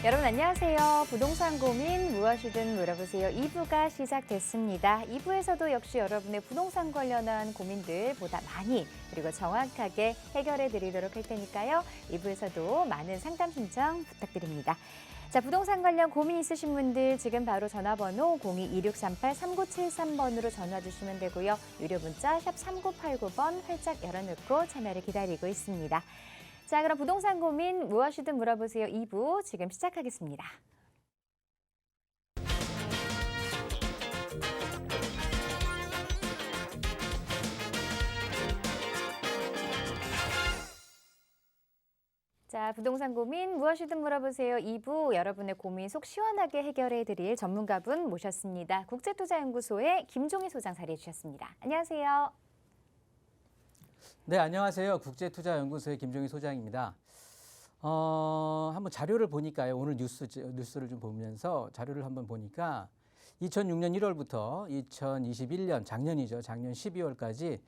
여러분 안녕하세요. 부동산 고민 무엇이든 물어보세요. 2부가 시작됐습니다. 2부에서도 역시 여러분의 부동산 관련한 고민들 보다 많이 그리고 정확하게 해결해 드리도록 할 테니까요. 2부에서도 많은 상담 신청 부탁드립니다. 자, 부동산 관련 고민 있으신 분들 지금 바로 전화번호 02-2638-3973번으로 전화 주시면 되고요. 유료 문자 샵 3989번 활짝 열어놓고 참여를 기다리고 있습니다. 자, 그럼 부동산 고민 무엇이든 물어보세요. 2부 지금 시작하겠습니다. 자, 부동산 고민 무엇이든 물어보세요. 2부 여러분의 고민 속 시원하게 해결해 드릴 전문가분 모셨습니다. 국제투자연구소의 김종희 소장 자리해 주셨습니다. 안녕하세요. 네, 안녕하세요. 국제투자연구소의 김종희 소장입니다. 한번 자료를 보니까요. 오늘 뉴스를 좀 보면서 자료를 한번 보니까 2006년 1월부터 2021년 작년이죠. 작년 12월까지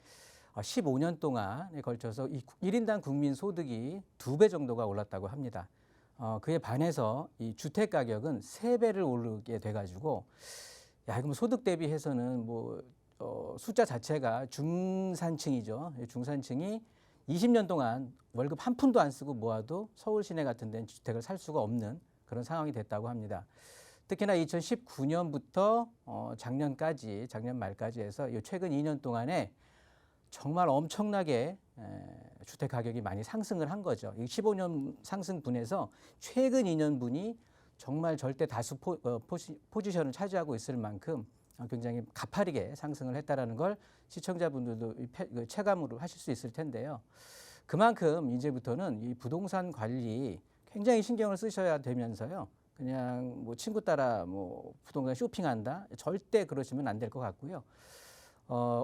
15년 동안에 걸쳐서 1인당 국민 소득이 2배 정도가 올랐다고 합니다. 그에 반해서 이 주택 가격은 3배를 오르게 돼가지고 야, 이거 뭐 소득 대비해서는 뭐 숫자 자체가 중산층이죠. 중산층이 20년 동안 월급 한 푼도 안 쓰고 모아도 서울 시내 같은 데는 주택을 살 수가 없는 그런 상황이 됐다고 합니다. 특히나 2019년부터 작년 말까지 해서 최근 2년 동안에 정말 엄청나게 주택 가격이 많이 상승을 한 거죠. 이 15년 상승분에서 최근 2년분이 정말 절대 다수 포지션을 차지하고 있을 만큼 굉장히 가파르게 상승을 했다라는 걸 시청자분들도 체감으로 하실 수 있을 텐데요. 그만큼 이제부터는 이 부동산 관리 굉장히 신경을 쓰셔야 되면서요. 그냥 뭐 친구 따라 뭐 부동산 쇼핑한다? 절대 그러시면 안 될 것 같고요.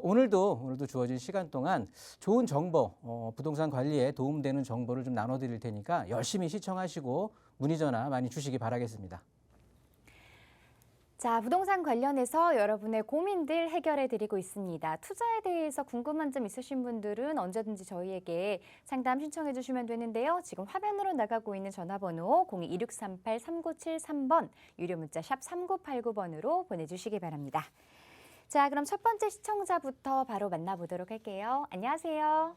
오늘도 주어진 시간 동안 좋은 정보, 부동산 관리에 도움되는 정보를 좀 나눠드릴 테니까 열심히 시청하시고 문의 전화 많이 주시기 바라겠습니다. 자, 부동산 관련해서 여러분의 고민들 해결해 드리고 있습니다. 투자에 대해서 궁금한 점 있으신 분들은 언제든지 저희에게 상담 신청해 주시면 되는데요. 지금 화면으로 나가고 있는 전화번호 02-2638-3973번, 유료 문자 샵 3989번으로 보내주시기 바랍니다. 자, 그럼 첫 번째 시청자부터 바로 만나보도록 할게요. 안녕하세요.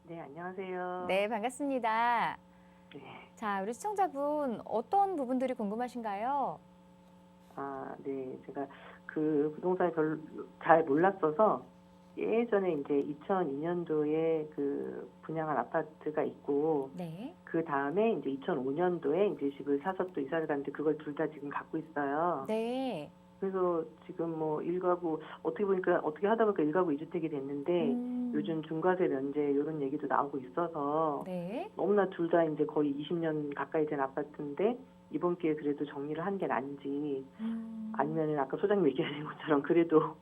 네, 안녕하세요. 네, 반갑습니다. 네. 자, 우리 시청자분 어떤 부분들이 궁금하신가요? 네. 제가 그 부동산을 별로 잘 몰랐어서 예전에 이제 2002년도에 그 분양한 아파트가 있고, 네. 그 다음에 이제 2005년도에 이제 집을 사서 또 이사를 갔는데 그걸 둘 다 지금 갖고 있어요. 네. 그래서 지금 뭐 1가구 어떻게 보니까 어떻게 하다 보니까 1가구 2주택이 됐는데 요즘 중과세 면제 이런 얘기도 나오고 있어서 네. 너무나 둘 다 이제 거의 20년 가까이 된 아파트인데 이번 기회에 그래도 정리를 한 게 나은지 아니면은 아까 소장님 얘기하신 것처럼 그래도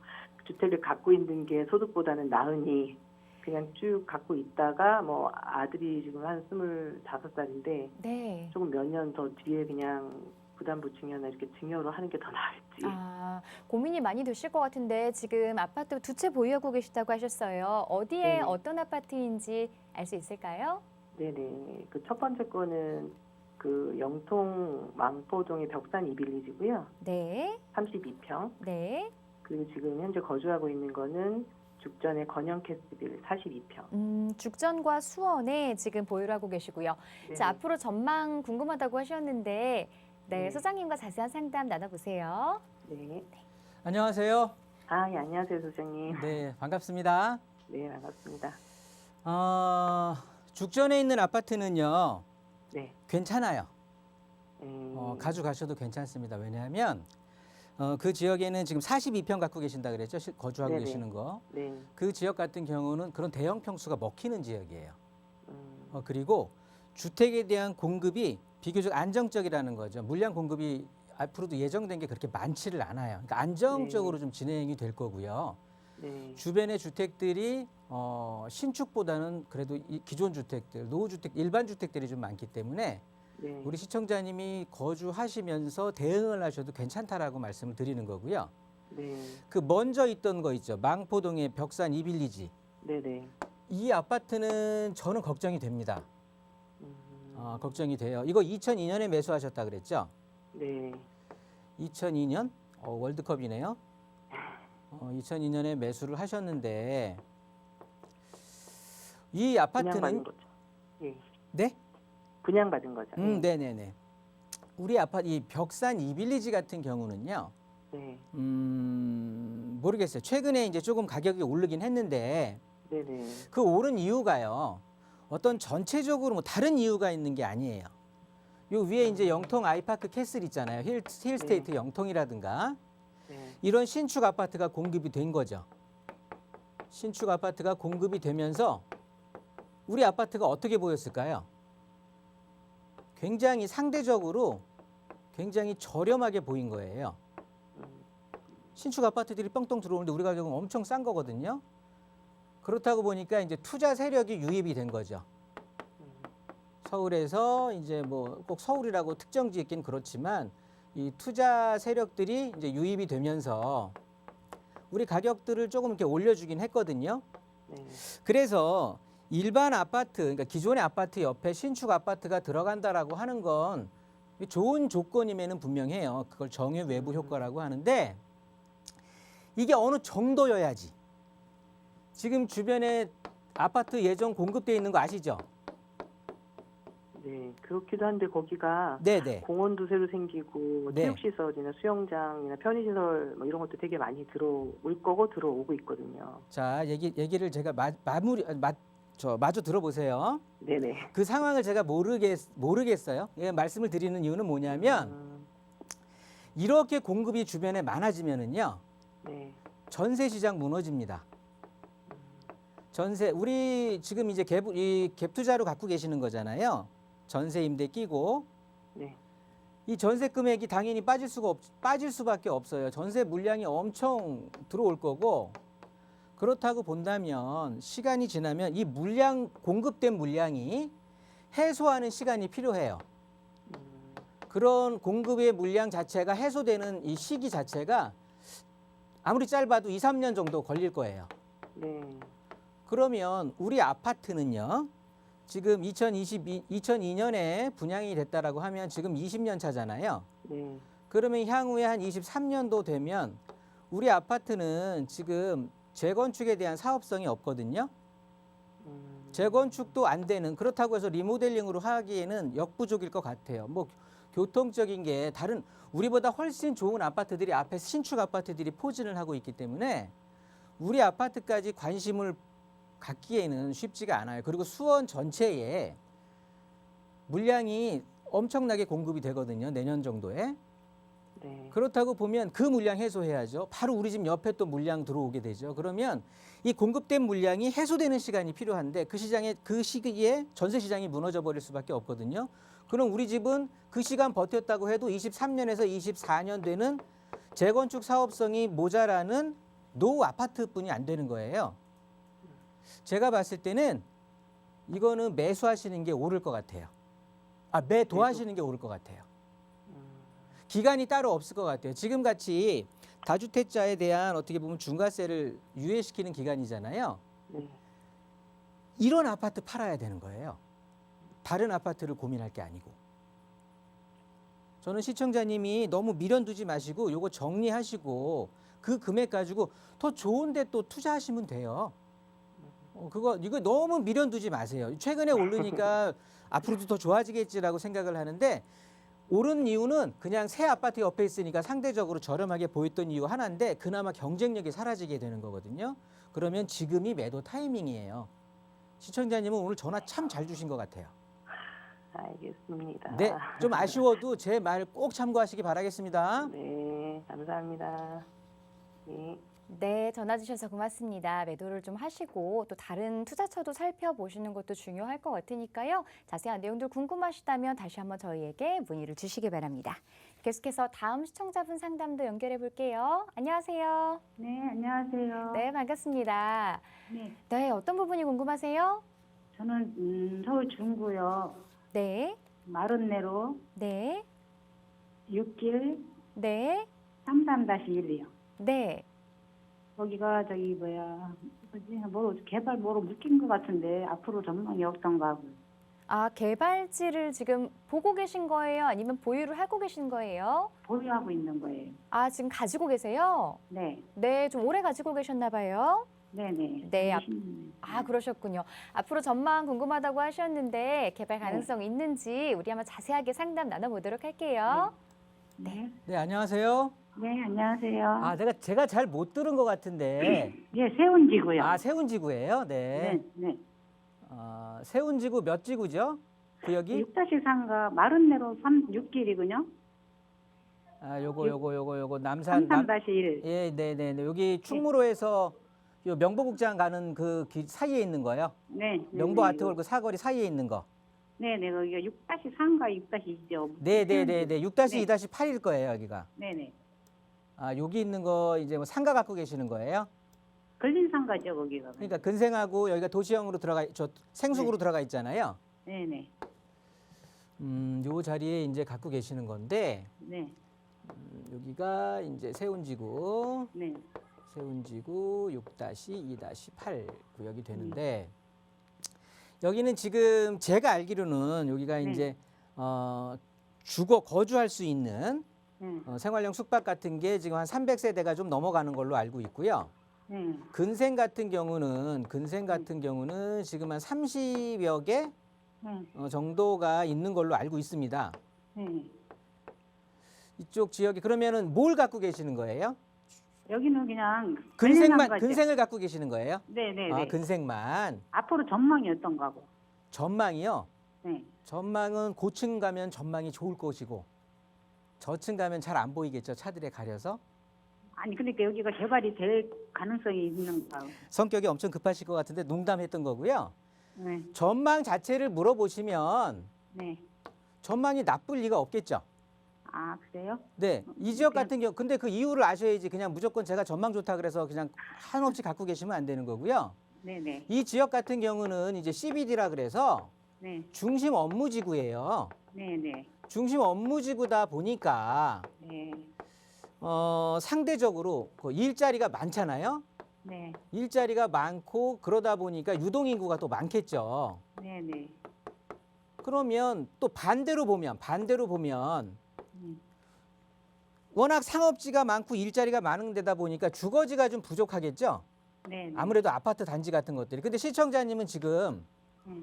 주택을 갖고 있는 게 소득보다는 나으니 그냥 쭉 갖고 있다가 뭐 아들이 지금 한 25살인데 네. 조금 몇 년 더 뒤에 그냥 부담부 증여나 이렇게 증여로 하는 게 더 나을지. 고민이 많이 되실 것 같은데 지금 아파트 2채 보유하고 계시다고 하셨어요. 어디에 네네. 어떤 아파트인지 알 수 있을까요? 네네. 그 첫 번째 거는 그 영통 망포동의 벽산 이빌리지고요. 네. 32평. 네. 그리고 지금 현재 거주하고 있는 거는 죽전의 건영 캐스빌 42평. 죽전과 수원에 지금 보유를 하고 계시고요. 네네. 자, 앞으로 전망 궁금하다고 하셨는데 네, 네. 소장님과 자세한 상담 나눠보세요. 네. 안녕하세요. 예, 안녕하세요, 소장님. 네, 반갑습니다. 네, 반갑습니다. 죽전에 있는 아파트는요, 네. 괜찮아요. 네. 가져가셔도 괜찮습니다. 왜냐하면 그 지역에는 지금 42평 갖고 계신다 그랬죠? 거주하고 네네. 계시는 거. 네. 그 지역 같은 경우는 그런 대형 평수가 먹히는 지역이에요. 음, 그리고 주택에 대한 공급이 비교적 안정적이라는 거죠. 물량 공급이 앞으로도 예정된 게 그렇게 많지를 않아요. 그러니까 안정적으로 좀 진행이 될 거고요. 네. 주변의 주택들이 신축보다는 그래도 이 기존 주택들, 노후주택, 일반 주택들이 좀 많기 때문에 네. 우리 시청자님이 거주하시면서 대응을 하셔도 괜찮다라고 말씀을 드리는 거고요. 네. 그 먼저 있던 거 있죠. 망포동의 벽산 이빌리지. 네네. 이 아파트는 저는 걱정이 됩니다. 걱정이 돼요. 이거 2002년에 매수하셨다 그랬죠? 네. 2002년? 월드컵이네요. 2002년에 매수를 하셨는데 이 아파트는 분양받은 거죠. 예. 네? 분양받은 거죠. 예. 네네네. 우리 아파트 이 벽산 이빌리지 같은 경우는요. 네. 모르겠어요. 최근에 이제 조금 가격이 오르긴 했는데 네네. 그 오른 이유가요. 어떤 전체적으로 뭐 다른 이유가 있는 게 아니에요. 요 위에 이제 영통 아이파크 캐슬 있잖아요. 힐스테이트 영통이라든가 네. 이런 신축 아파트가 공급이 된 거죠. 신축 아파트가 공급이 되면서 우리 아파트가 어떻게 보였을까요? 굉장히 상대적으로 굉장히 저렴하게 보인 거예요. 신축 아파트들이 뻥뻥 들어오는데 우리 가격은 엄청 싼 거거든요. 그렇다고 보니까 이제 투자 세력이 유입이 된 거죠. 서울에서 이제 뭐 꼭 서울이라고 특정 지역긴 그렇지만 이 투자 세력들이 이제 유입이 되면서 우리 가격들을 조금 이렇게 올려주긴 했거든요. 네. 그래서 일반 아파트, 그러니까 기존의 아파트 옆에 신축 아파트가 들어간다라고 하는 건 좋은 조건임에는 분명해요. 그걸 정유 외부 효과라고 하는데 이게 어느 정도여야지. 지금 주변에 아파트 예정 공급되어 있는 거 아시죠? 네. 그렇기도 한데 거기가 네네. 공원도 새로 생기고 뭐 네. 체육시설이나 수영장이나 편의시설 뭐 이런 것도 되게 많이 들어올 거고 들어오고 있거든요. 자, 얘기를 제가 마저 들어보세요. 네네. 그 상황을 제가 모르겠어요. 예, 말씀을 드리는 이유는 뭐냐면 이렇게 공급이 주변에 많아지면은요. 네. 전세 시장 무너집니다. 전세 우리 지금 이제 갭 투자로 갖고 계시는 거잖아요. 전세 임대 끼고 네. 이 전세 금액이 당연히 빠질 수밖에 없어요. 전세 물량이 엄청 들어올 거고 그렇다고 본다면 시간이 지나면 이 공급된 물량이 해소하는 시간이 필요해요. 그런 공급의 물량 자체가 해소되는 이 시기 자체가 아무리 짧아도 2, 3년 정도 걸릴 거예요. 네. 그러면 우리 아파트는요. 지금 2002년에 분양이 됐다라고 하면 지금 20년 차잖아요. 네. 그러면 향후에 한 23년도 되면 우리 아파트는 지금 재건축에 대한 사업성이 없거든요. 재건축도 안 되는 그렇다고 해서 리모델링으로 하기에는 역부족일 것 같아요. 뭐 교통적인 게 다른 우리보다 훨씬 좋은 아파트들이 앞에 신축 아파트들이 포진을 하고 있기 때문에 우리 아파트까지 관심을 갖기에는 쉽지가 않아요. 그리고 수원 전체에 물량이 엄청나게 공급이 되거든요. 내년 정도에. 네. 그렇다고 보면 그 물량 해소해야죠. 바로 우리 집 옆에 또 물량 들어오게 되죠. 그러면 이 공급된 물량이 해소되는 시간이 필요한데 그 시기에 전세 시장이 무너져 버릴 수밖에 없거든요. 그럼 우리 집은 그 시간 버텼다고 해도 23년에서 24년 되는 재건축 사업성이 모자라는 노후 아파트뿐이 안 되는 거예요. 제가 봤을 때는 이거는 매수하시는 게 옳을 것 같아요. 매도하시는 게 옳을 것 같아요. 기간이 따로 없을 것 같아요. 지금 같이 다주택자에 대한 어떻게 보면 중과세를 유예시키는 기간이잖아요. 네. 이런 아파트 팔아야 되는 거예요. 다른 아파트를 고민할 게 아니고. 저는 시청자님이 너무 미련 두지 마시고 요거 정리하시고 그 금액 가지고 더 좋은 데 또 투자하시면 돼요. 이거 너무 미련 두지 마세요. 최근에 오르니까 앞으로도 더 좋아지겠지라고 생각을 하는데 오른 이유는 그냥 새 아파트 옆에 있으니까 상대적으로 저렴하게 보였던 이유 하나인데 그나마 경쟁력이 사라지게 되는 거거든요. 그러면 지금이 매도 타이밍이에요. 시청자님은 오늘 전화 참 잘 주신 것 같아요. 알겠습니다. 네, 좀 아쉬워도 제 말 꼭 참고하시기 바라겠습니다. 네. 감사합니다. 네. 네, 전화 주셔서 고맙습니다. 매도를 좀 하시고 또 다른 투자처도 살펴보시는 것도 중요할 것 같으니까요. 자세한 내용들 궁금하시다면 다시 한번 저희에게 문의를 주시기 바랍니다. 계속해서 다음 시청자분 상담도 연결해 볼게요. 안녕하세요. 네, 안녕하세요. 네, 반갑습니다. 네, 네, 어떤 부분이 궁금하세요? 저는 서울 중구요. 네, 마른내로 네, 6길 네, 33-1이요. 네. 거기가 개발 뭐로 묶인 것 같은데 앞으로 전망이 없던가 하고. 아, 개발지를 지금 보고 계신 거예요? 아니면 보유를 하고 계신 거예요? 보유하고 있는 거예요. 아, 지금 가지고 계세요? 네, 네, 좀 오래 가지고 계셨나 봐요. 네네. 네, 20년. 아, 그러셨군요. 앞으로 전망 궁금하다고 하셨는데 개발 가능성 있는지 우리 한번 자세하게 상담 나눠보도록 할게요. 네. 네, 안녕하세요. 네, 안녕하세요. 아, 제가 잘 못 들은 것 같은데. 예, 세운지구요. 아, 세운지구예요? 네, 네. 네. 세운지구 몇 지구죠? 구역이? 6-3가 마른내로 6길이군요. 아, 요거 남산 33-1. 예, 네, 네, 네. 여기 충무로에서 요 명보국장 가는 그 길 사이에 있는 거예요. 네. 명보 아트홀 그 사거리 사이에 있는 거. 네네, 거기가 6-3가 6-2죠. 네, 네, 네, 네. 6-2-8일 거예요, 여기가. 네네. 아, 여기 있는 거 이제 뭐 상가 갖고 계시는 거예요? 걸린상가죠, 거기가. 그러니까 근생하고 여기가 도시형으로 생숙으로 들어가 있잖아요. 네네. 요 자리에 이제 갖고 계시는 건데 네. 여기가 이제 세운지구 네. 6-2-8 구역이 되는데 여기는 지금 제가 알기로는 여기가 네. 이제 주거 거주할 수 있는 네. 생활형 숙박 같은 게 지금 한 300세대가 좀 넘어가는 걸로 알고 있고요. 네. 근생 같은 경우는 지금 한 30여 개 네. 정도가 있는 걸로 알고 있습니다. 네. 이쪽 지역에 그러면은 뭘 갖고 계시는 거예요? 여기는 그냥 근생만 걸린상가죠. 근생을 갖고 계시는 거예요? 네네네. 아, 근생만. 앞으로 전망이 어떤가 고. 전망이요. 네. 전망은 고층 가면 전망이 좋을 것이고 저층 가면 잘 안 보이겠죠. 차들에 가려서. 아니 그러니까 여기가 개발이 될 가능성이 있는가. 성격이 엄청 급하실 것 같은데 농담했던 거고요. 네. 전망 자체를 물어보시면 네. 전망이 나쁠 리가 없겠죠. 아 그래요? 네, 이 지역 같은 경우 근데 그 이유를 아셔야지 그냥 무조건 제가 전망 좋다 그래서 그냥 한없이 갖고 계시면 안 되는 거고요. 네네. 이 지역 같은 경우는 이제 CBD라 그래서 네. 중심 업무지구예요. 네네. 중심 업무지구다 보니까 네. 상대적으로 그 일자리가 많잖아요. 네. 일자리가 많고 그러다 보니까 유동인구가 또 많겠죠. 네네. 그러면 또 반대로 보면 워낙 상업지가 많고 일자리가 많은 데다 보니까 주거지가 좀 부족하겠죠. 네. 아무래도 아파트 단지 같은 것들이. 근데 시청자님은 지금 네.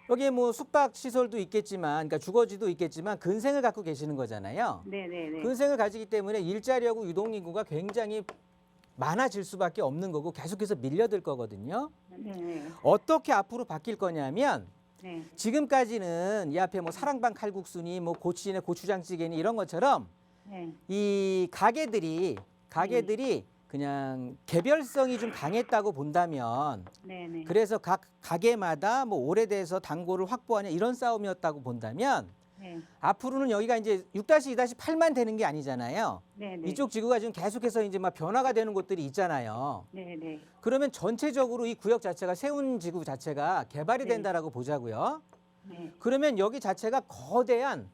여기에 뭐 숙박 시설도 있겠지만, 그러니까 주거지도 있겠지만 근생을 갖고 계시는 거잖아요. 네네네. 근생을 가지기 때문에 일자리하고 유동인구가 굉장히 많아질 수밖에 없는 거고 계속해서 밀려들 거거든요. 네네. 어떻게 앞으로 바뀔 거냐면 네. 지금까지는 이 앞에 뭐 사랑방 칼국수니 뭐 고추찌개 고추장찌개니 이런 것처럼 네. 이 가게들이 그냥 개별성이 좀 강했다고 본다면 네네. 그래서 각 가게마다 뭐 오래돼서 단골을 확보하냐 이런 싸움이었다고 본다면 네. 앞으로는 여기가 이제 6-2-8만 되는 게 아니잖아요. 네네. 이쪽 지구가 지금 계속해서 이제 막 변화가 되는 곳들이 있잖아요. 네네. 그러면 전체적으로 이 구역 자체가 세운 지구 자체가 개발이 네. 된다라고 보자고요. 네. 그러면 여기 자체가 거대한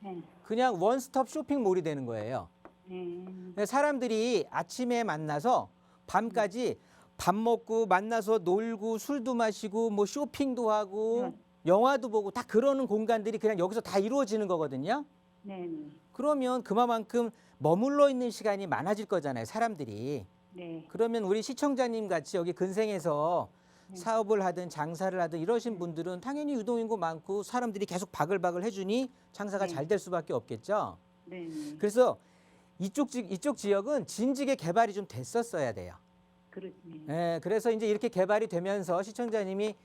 네. 그냥 원스톱 쇼핑몰이 되는 거예요. 네. 사람들이 아침에 만나서 밤까지 밥 먹고 만나서 놀고 술도 마시고 뭐 쇼핑도 하고 영화도 보고 다 그러는 공간들이 그냥 여기서 다 이루어지는 거거든요. 네네. 그러면 그만큼 머물러 있는 시간이 많아질 거잖아요, 사람들이. 네. 그러면 우리 시청자님 같이 여기 근생에서 사업을 하든 장사를 하든 이러신 분들은 당연히 유동인구 많고 사람들이 계속 바글바글 해주니 장사가 네. 잘 될 수밖에 없겠죠. 네네. 그래서 이쪽 지역은 진지게 개발이 좀 됐었어야 돼요. 그렇네. 예, 그래서 이제 이렇게 개발이 되면서 시청자님이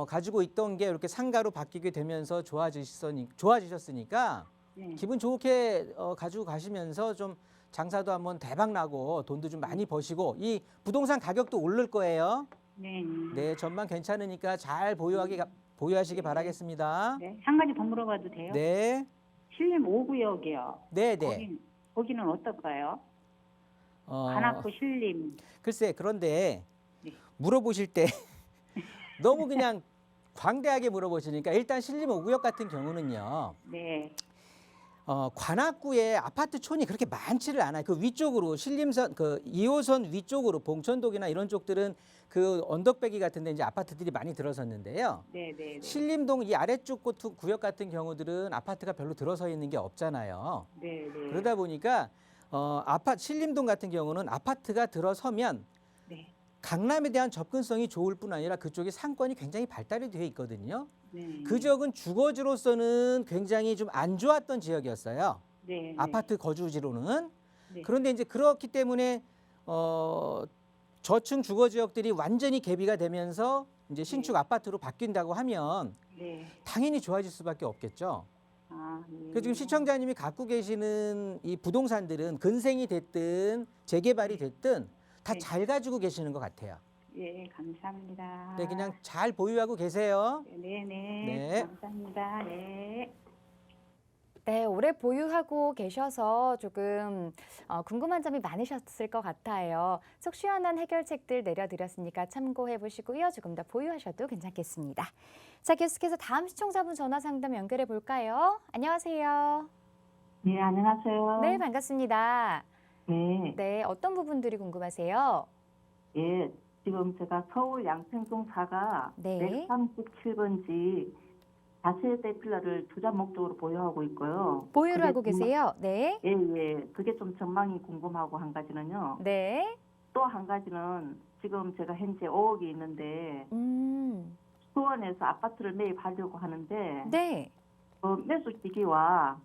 가지고 있던 게 이렇게 상가로 바뀌게 되면서 좋아지셨으니까 네. 기분 좋게 가지고 가시면서 좀 장사도 한번 대박 나고 돈도 좀 많이 버시고 이 부동산 가격도 오를 거예요. 네. 네, 전망 괜찮으니까 잘 보유하시기 바라겠습니다. 네. 한 가지 더 물어봐도 돼요? 네, 신림 5구역이요. 네, 네. 거기는 어떨까요? 어, 관악구 신림. 글쎄, 그런데 네. 물어보실 때 너무 그냥 광대하게 물어보시니까 일단 신림 5구역 같은 경우는요. 네. 관악구에 아파트촌이 그렇게 많지를 않아요. 그 위쪽으로 신림선 그 2호선 위쪽으로 봉천동이나 이런 쪽들은 그 언덕배기 같은데 이제 아파트들이 많이 들어섰는데요. 네, 네, 네. 신림동 이 아래쪽 구역 같은 경우들은 아파트가 별로 들어서 있는 게 없잖아요. 네, 네. 그러다 보니까 신림동 같은 경우는 아파트가 들어서면 네. 강남에 대한 접근성이 좋을 뿐 아니라 그쪽이 상권이 굉장히 발달이 되어 있거든요. 네. 그 지역은 주거지로서는 굉장히 좀 안 좋았던 지역이었어요. 네. 아파트 거주지로는. 네. 그런데 이제 그렇기 때문에 저층 주거 지역들이 완전히 개비가 되면서 이제 신축 아파트로 바뀐다고 하면 네. 당연히 좋아질 수밖에 없겠죠. 아, 네. 그래서 지금 시청자님이 갖고 계시는 이 부동산들은 근생이 됐든 재개발이 됐든 다 네. 잘 가지고 계시는 것 같아요. 예, 감사합니다. 네, 그냥 잘 보유하고 계세요. 네, 네. 네. 감사합니다. 네. 네, 오래 보유하고 계셔서 조금 궁금한 점이 많으셨을 것 같아요. 속 시원한 해결책들 내려드렸으니까 참고해 보시고요. 조금 더 보유하셔도 괜찮겠습니다. 자, 계속해서 다음 시청자분 전화 상담 연결해 볼까요? 안녕하세요. 네, 안녕하세요. 네, 반갑습니다. 네, 네, 어떤 부분들이 궁금하세요? 예, 지금 제가 서울 양평동 4가 네. 137번지 다세대 필라를 투자 목적으로 보유하고 있고요. 보유를 그게 하고 계세요? 네. 예, 예. 그게 좀 전망이 궁금하고 한 가지는요. 네. 또 한 가지는 지금 제가 현재 5억이 있는데 수원에서 아파트를 매입하려고 하는데 네. 매수 시기와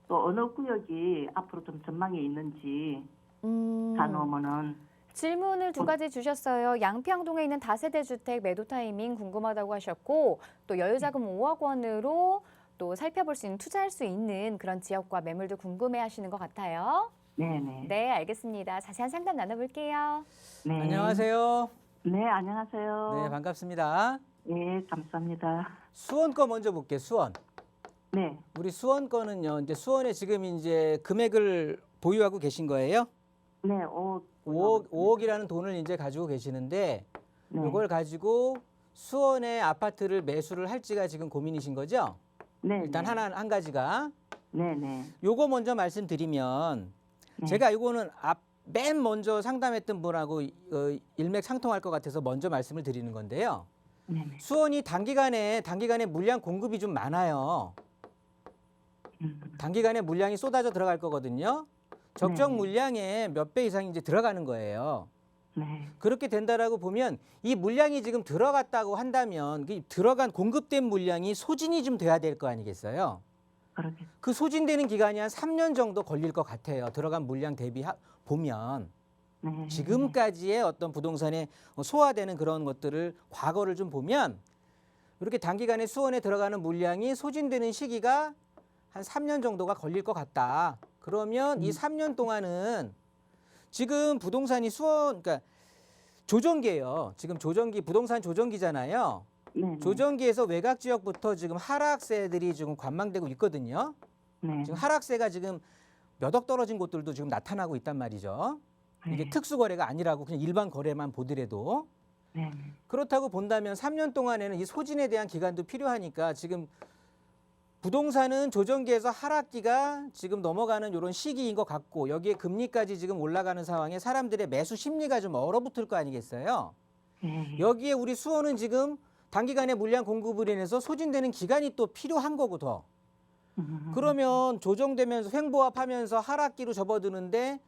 또 어느 구역이 앞으로 좀 전망이 있는지 나누면은 질문을 두 가지 주셨어요. 양평동에 있는 다세대 주택 매도 타이밍 궁금하다고 하셨고 또 여유자금 5억 원으로 또 살펴볼 수 있는 투자할 수 있는 그런 지역과 매물도 궁금해하시는 것 같아요. 네네. 네, 알겠습니다. 자세한 상담 나눠볼게요. 네. 안녕하세요. 네, 안녕하세요. 네, 반갑습니다. 네, 감사합니다. 수원 거 먼저 볼게요. 수원. 네, 우리 수원 거는요. 이제 수원에 지금 이제 금액을 보유하고 계신 거예요? 네, 5억이라는 돈을 이제 가지고 계시는데 네. 이걸 가지고 수원에 아파트를 매수를 할지가 지금 고민이신 거죠? 네, 일단 네. 한 가지가 네, 네. 요거 먼저 말씀드리면 네. 제가 이거는 맨 먼저 상담했던 분하고 일맥상통할 것 같아서 먼저 말씀을 드리는 건데요. 네, 네. 수원이 단기간에 물량 공급이 좀 많아요. 단기간에 물량이 쏟아져 들어갈 거거든요. 적정 네. 물량의 몇 배 이상이 이제 들어가는 거예요. 네. 그렇게 된다라고 보면 이 물량이 지금 들어갔다고 한다면 그 들어간 공급된 물량이 소진이 좀 돼야 될 거 아니겠어요? 그렇게. 그 소진되는 기간이 한 3년 정도 걸릴 것 같아요. 들어간 물량 보면 네. 지금까지의 어떤 부동산에 소화되는 그런 것들을 과거를 좀 보면 이렇게 단기간에 수원에 들어가는 물량이 소진되는 시기가 한 3년 정도가 걸릴 것 같다. 그러면 이 3년 동안은 지금 부동산이 그러니까 조정기예요. 지금 부동산 조정기잖아요. 네. 조정기에서 외곽 지역부터 지금 하락세들이 지금 관망되고 있거든요. 네. 지금 하락세가 지금 몇 억 떨어진 곳들도 지금 나타나고 있단 말이죠. 이게 네. 특수 거래가 아니라고 그냥 일반 거래만 보더라도 네. 그렇다고 본다면 3년 동안에는 이 소진에 대한 기간도 필요하니까 지금 부동산은 조정기에서 하락기가 지금 넘어가는 이런 시기인 것 같고 여기에 금리까지 지금 올라가는 상황에 사람들의 매수 심리가 좀 얼어붙을 거 아니겠어요. 네. 여기에 우리 수원은 지금 단기간에 물량 공급을 인해서 소진되는 기간이 또 필요한 거고 더. 그러면 조정되면서 횡보합하면서 하락기로 접어드는데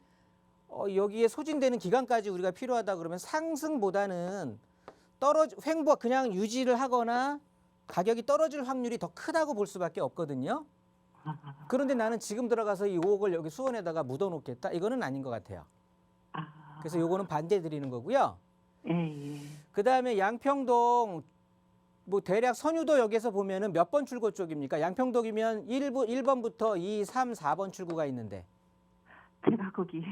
여기에 소진되는 기간까지 우리가 필요하다 그러면 상승보다는 횡보 그냥 유지를 하거나 가격이 떨어질 확률이 더 크다고 볼 수밖에 없거든요. 그런데 나는 지금 들어가서 이 5억을 여기 수원에다가 묻어놓겠다? 이거는 아닌 것 같아요. 그래서 요거는 반대 드리는 거고요. 예, 예. 그다음에 양평동 뭐 대략 선유도역에서 보면은 몇 번 출구 쪽입니까? 양평동이면 1번부터 2, 3, 4번 출구가 있는데. 제가 거기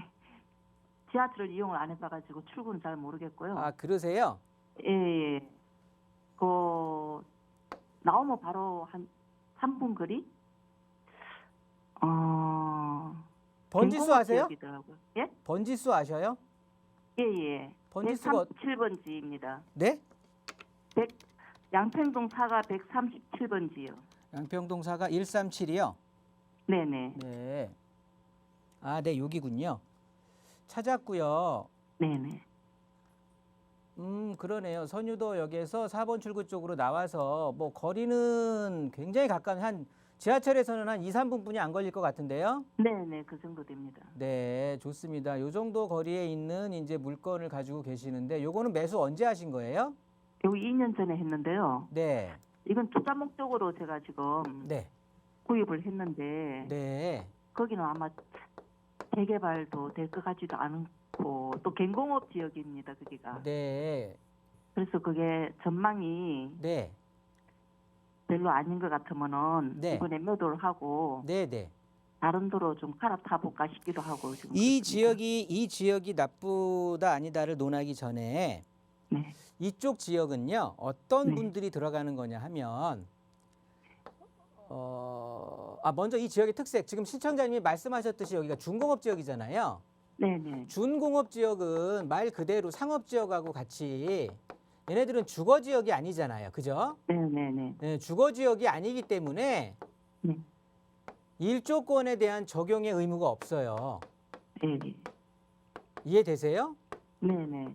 지하철을 이용을 안 해봐가지고 출구는 잘 모르겠고요. 아, 그러세요? 예, 예. 나오면 바로 한 3분 거리? 번지수 아세요? 지역이더라고요. 예? 번지수 아셔요? 예, 예. 번지수가 137번지입니다. 네? 양평동 4가 137번지요. 양평동 4가 137이요. 네네. 네. 아, 네, 여기군요. 찾았고요. 네네. 그러네요. 선유도역에서 4번 출구 쪽으로 나와서 뭐 거리는 굉장히 가까운 한 지하철에서는 한 2, 3분뿐이 안 걸릴 것 같은데요. 네네. 그 정도 됩니다. 네, 좋습니다. 요 정도 거리에 있는 이제 물건을 가지고 계시는데 요거는 매수 언제 하신 거예요? 여기 2년 전에 했는데요. 네. 이건 투자 목적으로 제가 지금 네. 구입을 했는데 네. 거기는 아마 재개발도 될 것 같지도 않고 또 경공업 지역입니다. 거기가. 네. 그래서 그게 전망이 네. 별로 아닌 것 같으면은 네. 이번에 매도를 하고 네, 네. 다른 도로 좀 갈아타 볼까 싶기도 하고 지금 이 그렇습니다. 지역이 나쁘다 아니다를 논하기 전에 네. 이쪽 지역은요. 어떤 네. 분들이 들어가는 거냐 하면 먼저 이 지역의 특색. 지금 시청자님이 말씀하셨듯이 여기가 준공업 지역이잖아요. 네네. 준공업 지역은 말 그대로 상업 지역하고 같이 얘네들은 주거 지역이 아니잖아요. 그죠? 네네네. 네, 주거 지역이 아니기 때문에 네. 일조권에 대한 적용의 의무가 없어요. 네. 이해되세요? 네네.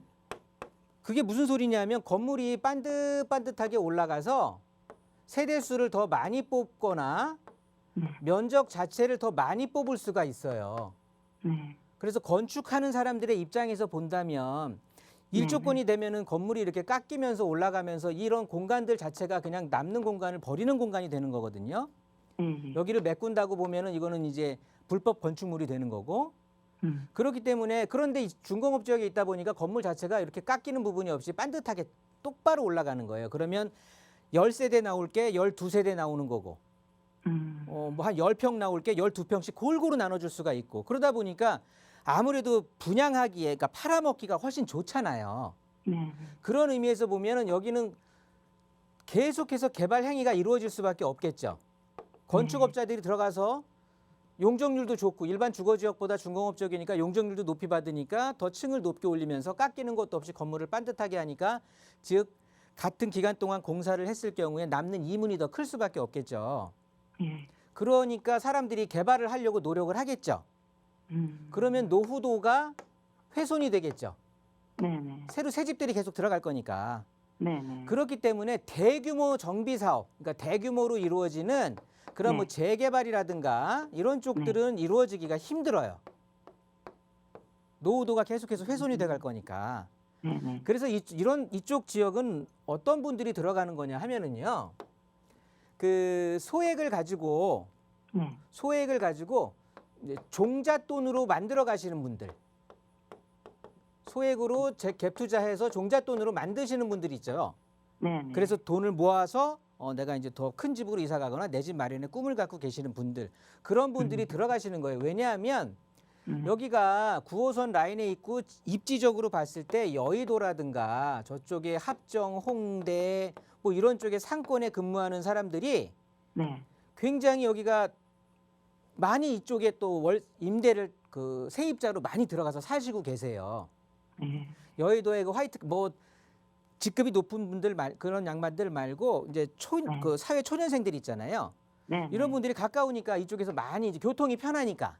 그게 무슨 소리냐면 건물이 반듯반듯하게 올라가서 세대수를 더 많이 뽑거나 네. 면적 자체를 더 많이 뽑을 수가 있어요. 네. 그래서 건축하는 사람들의 입장에서 본다면 일조권이 되면은 건물이 이렇게 깎이면서 올라가면서 이런 공간들 자체가 그냥 남는 공간을 버리는 공간이 되는 거거든요. 네. 여기를 메꾼다고 보면은 이거는 이제 불법 건축물이 되는 거고 그렇기 때문에 그런데 이 준공업 지역에 있다 보니까 건물 자체가 이렇게 깎이는 부분이 없이 반듯하게 똑바로 올라가는 거예요. 그러면 10세대 나올 게 12세대 나오는 거고 뭐 한 10평 나올 게 12평씩 골고루 나눠줄 수가 있고 그러다 보니까 아무래도 분양하기에 그러니까 팔아먹기가 훨씬 좋잖아요. 네. 그런 의미에서 보면은 여기는 계속해서 개발 행위가 이루어질 수밖에 없겠죠. 건축업자들이 들어가서 용적률도 좋고 일반 주거지역보다 준공업 지역이니까 용적률도 높이 받으니까 더 층을 높게 올리면서 깎이는 것도 없이 건물을 반듯하게 하니까 즉 같은 기간 동안 공사를 했을 경우에 남는 이문이 더 클 수밖에 없겠죠. 예. 그러니까 사람들이 개발을 하려고 노력을 하겠죠. 그러면 노후도가 훼손이 되겠죠. 네네. 새로 새 집들이 계속 들어갈 거니까. 네네. 그렇기 때문에 대규모 정비 사업, 그러니까 대규모로 이루어지는 그런 뭐 네. 재개발이라든가 이런 쪽들은 이루어지기가 힘들어요. 노후도가 계속해서 훼손이 돼갈 거니까. 네네. 그래서 이쪽 지역은 어떤 분들이 들어가는 거냐 하면은요. 그 소액을 가지고 네. 이제 종잣돈으로 만들어 가시는 분들. 소액으로 갭 투자해서 종잣돈으로 만드시는 분들이 있죠. 네네. 그래서 돈을 모아서 내가 이제 더 큰 집으로 이사 가거나 내 집 마련의 꿈을 갖고 계시는 분들. 그런 분들이 들어가시는 거예요. 왜냐하면 여기가 9호선 라인에 있고 입지적으로 봤을 때 여의도라든가 저쪽에 합정, 홍대 뭐 이런 쪽에 상권에 근무하는 사람들이 네. 굉장히 여기가 많이 이쪽에 또 임대를 그 세입자로 많이 들어가서 사시고 계세요. 네. 여의도에 그 화이트 뭐 직급이 높은 분들 그런 양반들 말고 이제 그 사회 초년생들 있잖아요. 네. 이런 분들이 가까우니까 이쪽에서 많이 이제 교통이 편하니까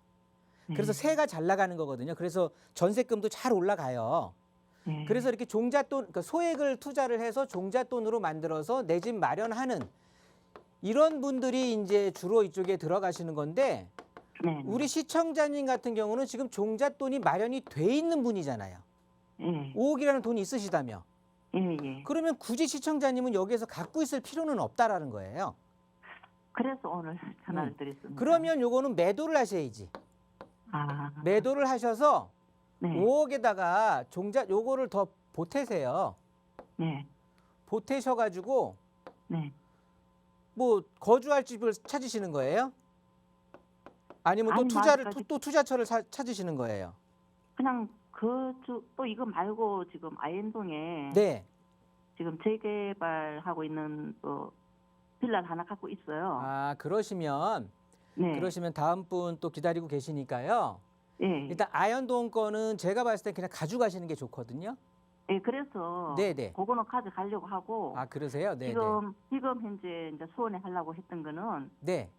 그래서 세가 잘 나가는 거거든요. 그래서 전세금도 잘 올라가요. 네. 그래서 이렇게 종잣돈, 그러니까 소액을 투자를 해서 종잣돈으로 만들어서 내 집 마련하는 이런 분들이 이제 주로 이쪽에 들어가시는 건데 네. 우리 시청자님 같은 경우는 지금 종잣돈이 마련이 돼 있는 분이잖아요. 예. 5억이라는 돈이 있으시다며. 예. 예. 그러면 굳이 시청자님은 여기에서 갖고 있을 필요는 없다라는 거예요. 그래서 오늘 전화를 드렸습니다. 그러면 요거는 매도를 하셔야지. 아. 매도를 하셔서 네. 5억에다가 요거를 더 보태세요. 네. 보태셔가지고 네. 뭐 거주할 집을 찾으시는 거예요? 아니면 또 아니, 또 투자처를 찾으시는 거예요? 그냥 또 이거 말고 지금 아현동에 네. 지금 재개발하고 있는 빌라를 하나 갖고 있어요. 아 그러시면 다음 분 또 기다리고 계시니까요. 예. 일단 아현동 거는 제가 봤을 때 그냥 가져가시는 게 좋거든요. 예, 그래서 네네. 그거는 가져가려고 하고 아 그러세요? 네. 지금 현재 이제 수원에 하려고 했던 거는 네.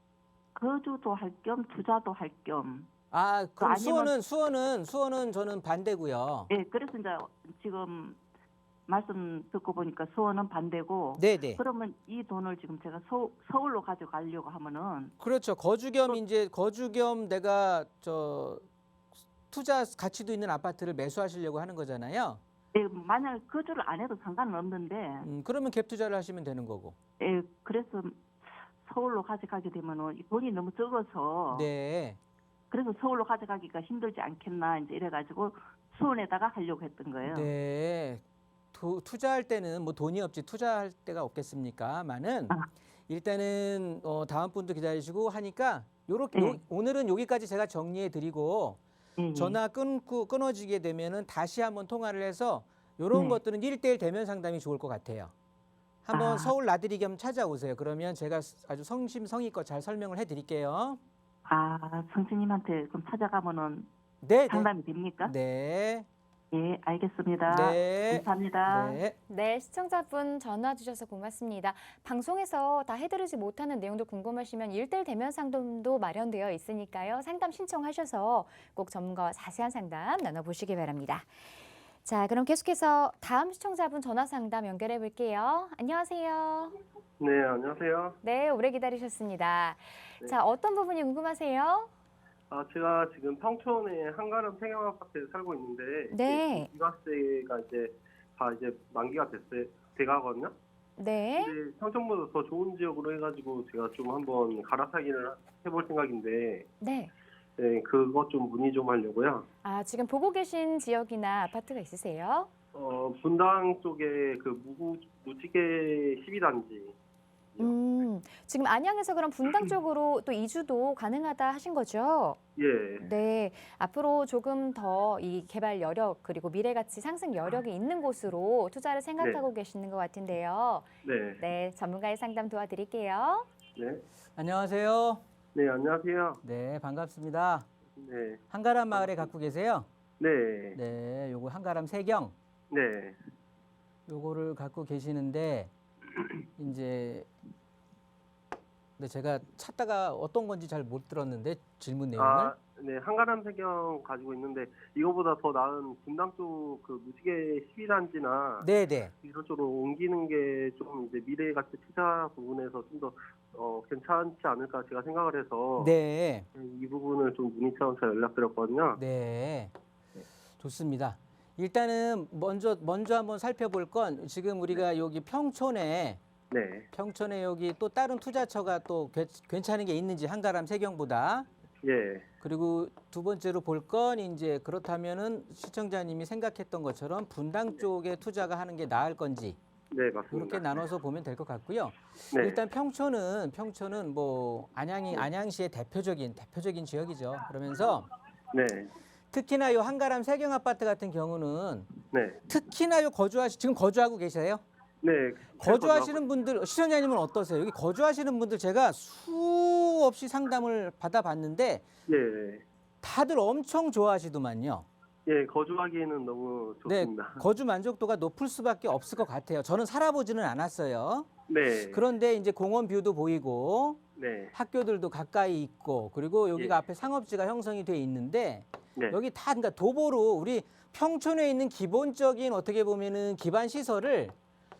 거주도 할 겸 투자도 할 겸. 아, 그럼 아니면- 수원은 저는 반대고요. 예, 그래서 이제 지금 말씀 듣고 보니까 수원은 반대고. 네네. 그러면 이 돈을 지금 제가 서울로 가져가려고 하면은 그렇죠. 거주 겸 내가 저 투자 가치도 있는 아파트를 매수하시려고 하는 거잖아요. 예, 만약 거주를 안 해도 상관은 없는데 그러면 갭 투자를 하시면 되는 거고. 예, 그래서 서울로 가져가게 되면은 이 돈이 너무 적어서 네. 그래서 서울로 가져가기가 힘들지 않겠나 이제 이래가지고 수원에다가 하려고 했던 거예요. 네. 투자할 때는 뭐 돈이 없지 투자할 데가 없겠습니까?만은 아. 일단은 다음 분도 기다리시고 하니까 요렇게 네. 오늘은 여기까지 제가 정리해 드리고 예, 예. 전화 끊어지게 되면은 다시 한번 통화를 해서 요런 네. 것들은 1대1 대면 상담이 좋을 것 같아요. 한번 아. 서울 나들이 겸 찾아오세요. 그러면 제가 아주 성심성의껏 잘 설명을 해 드릴게요. 아, 성수님한테 그럼 찾아가면은 네, 네. 상담이 됩니까? 네. 예, 알겠습니다. 네. 감사합니다. 네. 네, 시청자분 전화 주셔서 고맙습니다. 방송에서 다 해드리지 못하는 내용도 궁금하시면 1대1 대면 상담도 마련되어 있으니까요. 상담 신청하셔서 꼭 전문가와 자세한 상담 나눠보시기 바랍니다. 자, 그럼 계속해서 다음 시청자분 전화 상담 연결해 볼게요. 안녕하세요. 네, 안녕하세요. 네, 오래 기다리셨습니다. 네. 자, 어떤 부분이 궁금하세요? 제가 지금 평촌에 한가름 생형 아파트에 살고 있는데 네. 비과세가 이제 다 이제 만기가 돼가거든요. 네. 근데 평촌보다 더 좋은 지역으로 해가지고 제가 좀 한번 갈아타기를 해볼 생각인데, 네. 네, 그것 좀 문의 좀 하려고요. 아, 지금 보고 계신 지역이나 아파트가 있으세요? 분당 쪽에 그 무지개 12단지. 지금 안양에서 그럼 분당 쪽으로 또 이주도 가능하다 하신 거죠? 예, 네, 앞으로 조금 더 이 개발 여력 그리고 미래 가치 상승 여력이 있는 곳으로 투자를 생각하고 계시는 것 같은데요. 네, 네, 전문가의 상담 도와드릴게요. 네, 안녕하세요. 네, 안녕하세요. 네, 반갑습니다. 네, 한가람 마을에 갖고 계세요? 네, 네, 요거 한가람 세경 네, 요거를 갖고 계시는데 이제 근데 제가 찾다가 어떤 건지 잘 못 들었는데 질문 내용을 네, 한가람 세경 가지고 있는데 이거보다 더 나은 분당 쪽 그 무지개 12단지나 네, 네. 이런 쪽으로 옮기는 게 좀 이제 미래 가치 투자 부분에서 좀 더 괜찮지 않을까 제가 생각을 해서 네. 이 부분을 좀 문의 차원에서 연락드렸거든요. 네. 좋습니다. 일단은 먼저 한번 살펴볼 건 지금 우리가 여기 평촌에 여기 또 다른 투자처가 또 괜찮은 게 있는지 한가람 세경보다 예, 그리고 두 번째로 볼 건 이제 그렇다면은 시청자님이 생각했던 것처럼 분당 쪽에 투자가 하는 게 나을 건지 네, 맞습니다. 이렇게 나눠서 보면 될 것 같고요. 네, 일단 평촌은 뭐 안양시의 대표적인 지역이죠. 그러면서 네, 특히나 요 한가람 세경 아파트 같은 경우는 네, 특히나 요 지금 거주하고 계세요? 네. 거주하시는 분들 시청자님은 어떠세요? 여기 거주하시는 분들 제가 수없이 상담을 받아봤는데 예, 다들 엄청 좋아하시더만요. 예, 거주하기에는 너무 네, 좋습니다. 거주 만족도가 높을 수밖에 없을 것 같아요. 저는 살아보지는 않았어요. 네, 그런데 이제 공원 뷰도 보이고 네, 학교들도 가까이 있고 그리고 여기가 예. 앞에 상업지가 형성이 돼 있는데 네, 여기 다 그러니까 도보로 우리 평촌에 있는 기본적인 어떻게 보면은 기반 시설을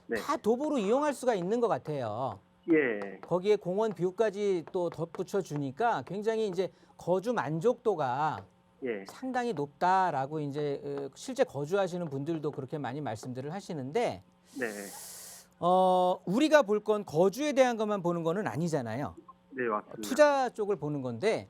네. 다 도보로 이용할 수가 있는 것 같아요. 예, 거기에 공원 뷰까지 또 덧붙여 주니까 굉장히 이제 거주 만족도가 예, 상당히 높다라고 이제 실제 거주하시는 분들도 그렇게 많이 말씀들을 하시는데 네, 우리가 볼 건 거주에 대한 것만 보는 거는 아니잖아요. 네, 맞습니다. 투자 쪽을 보는 건데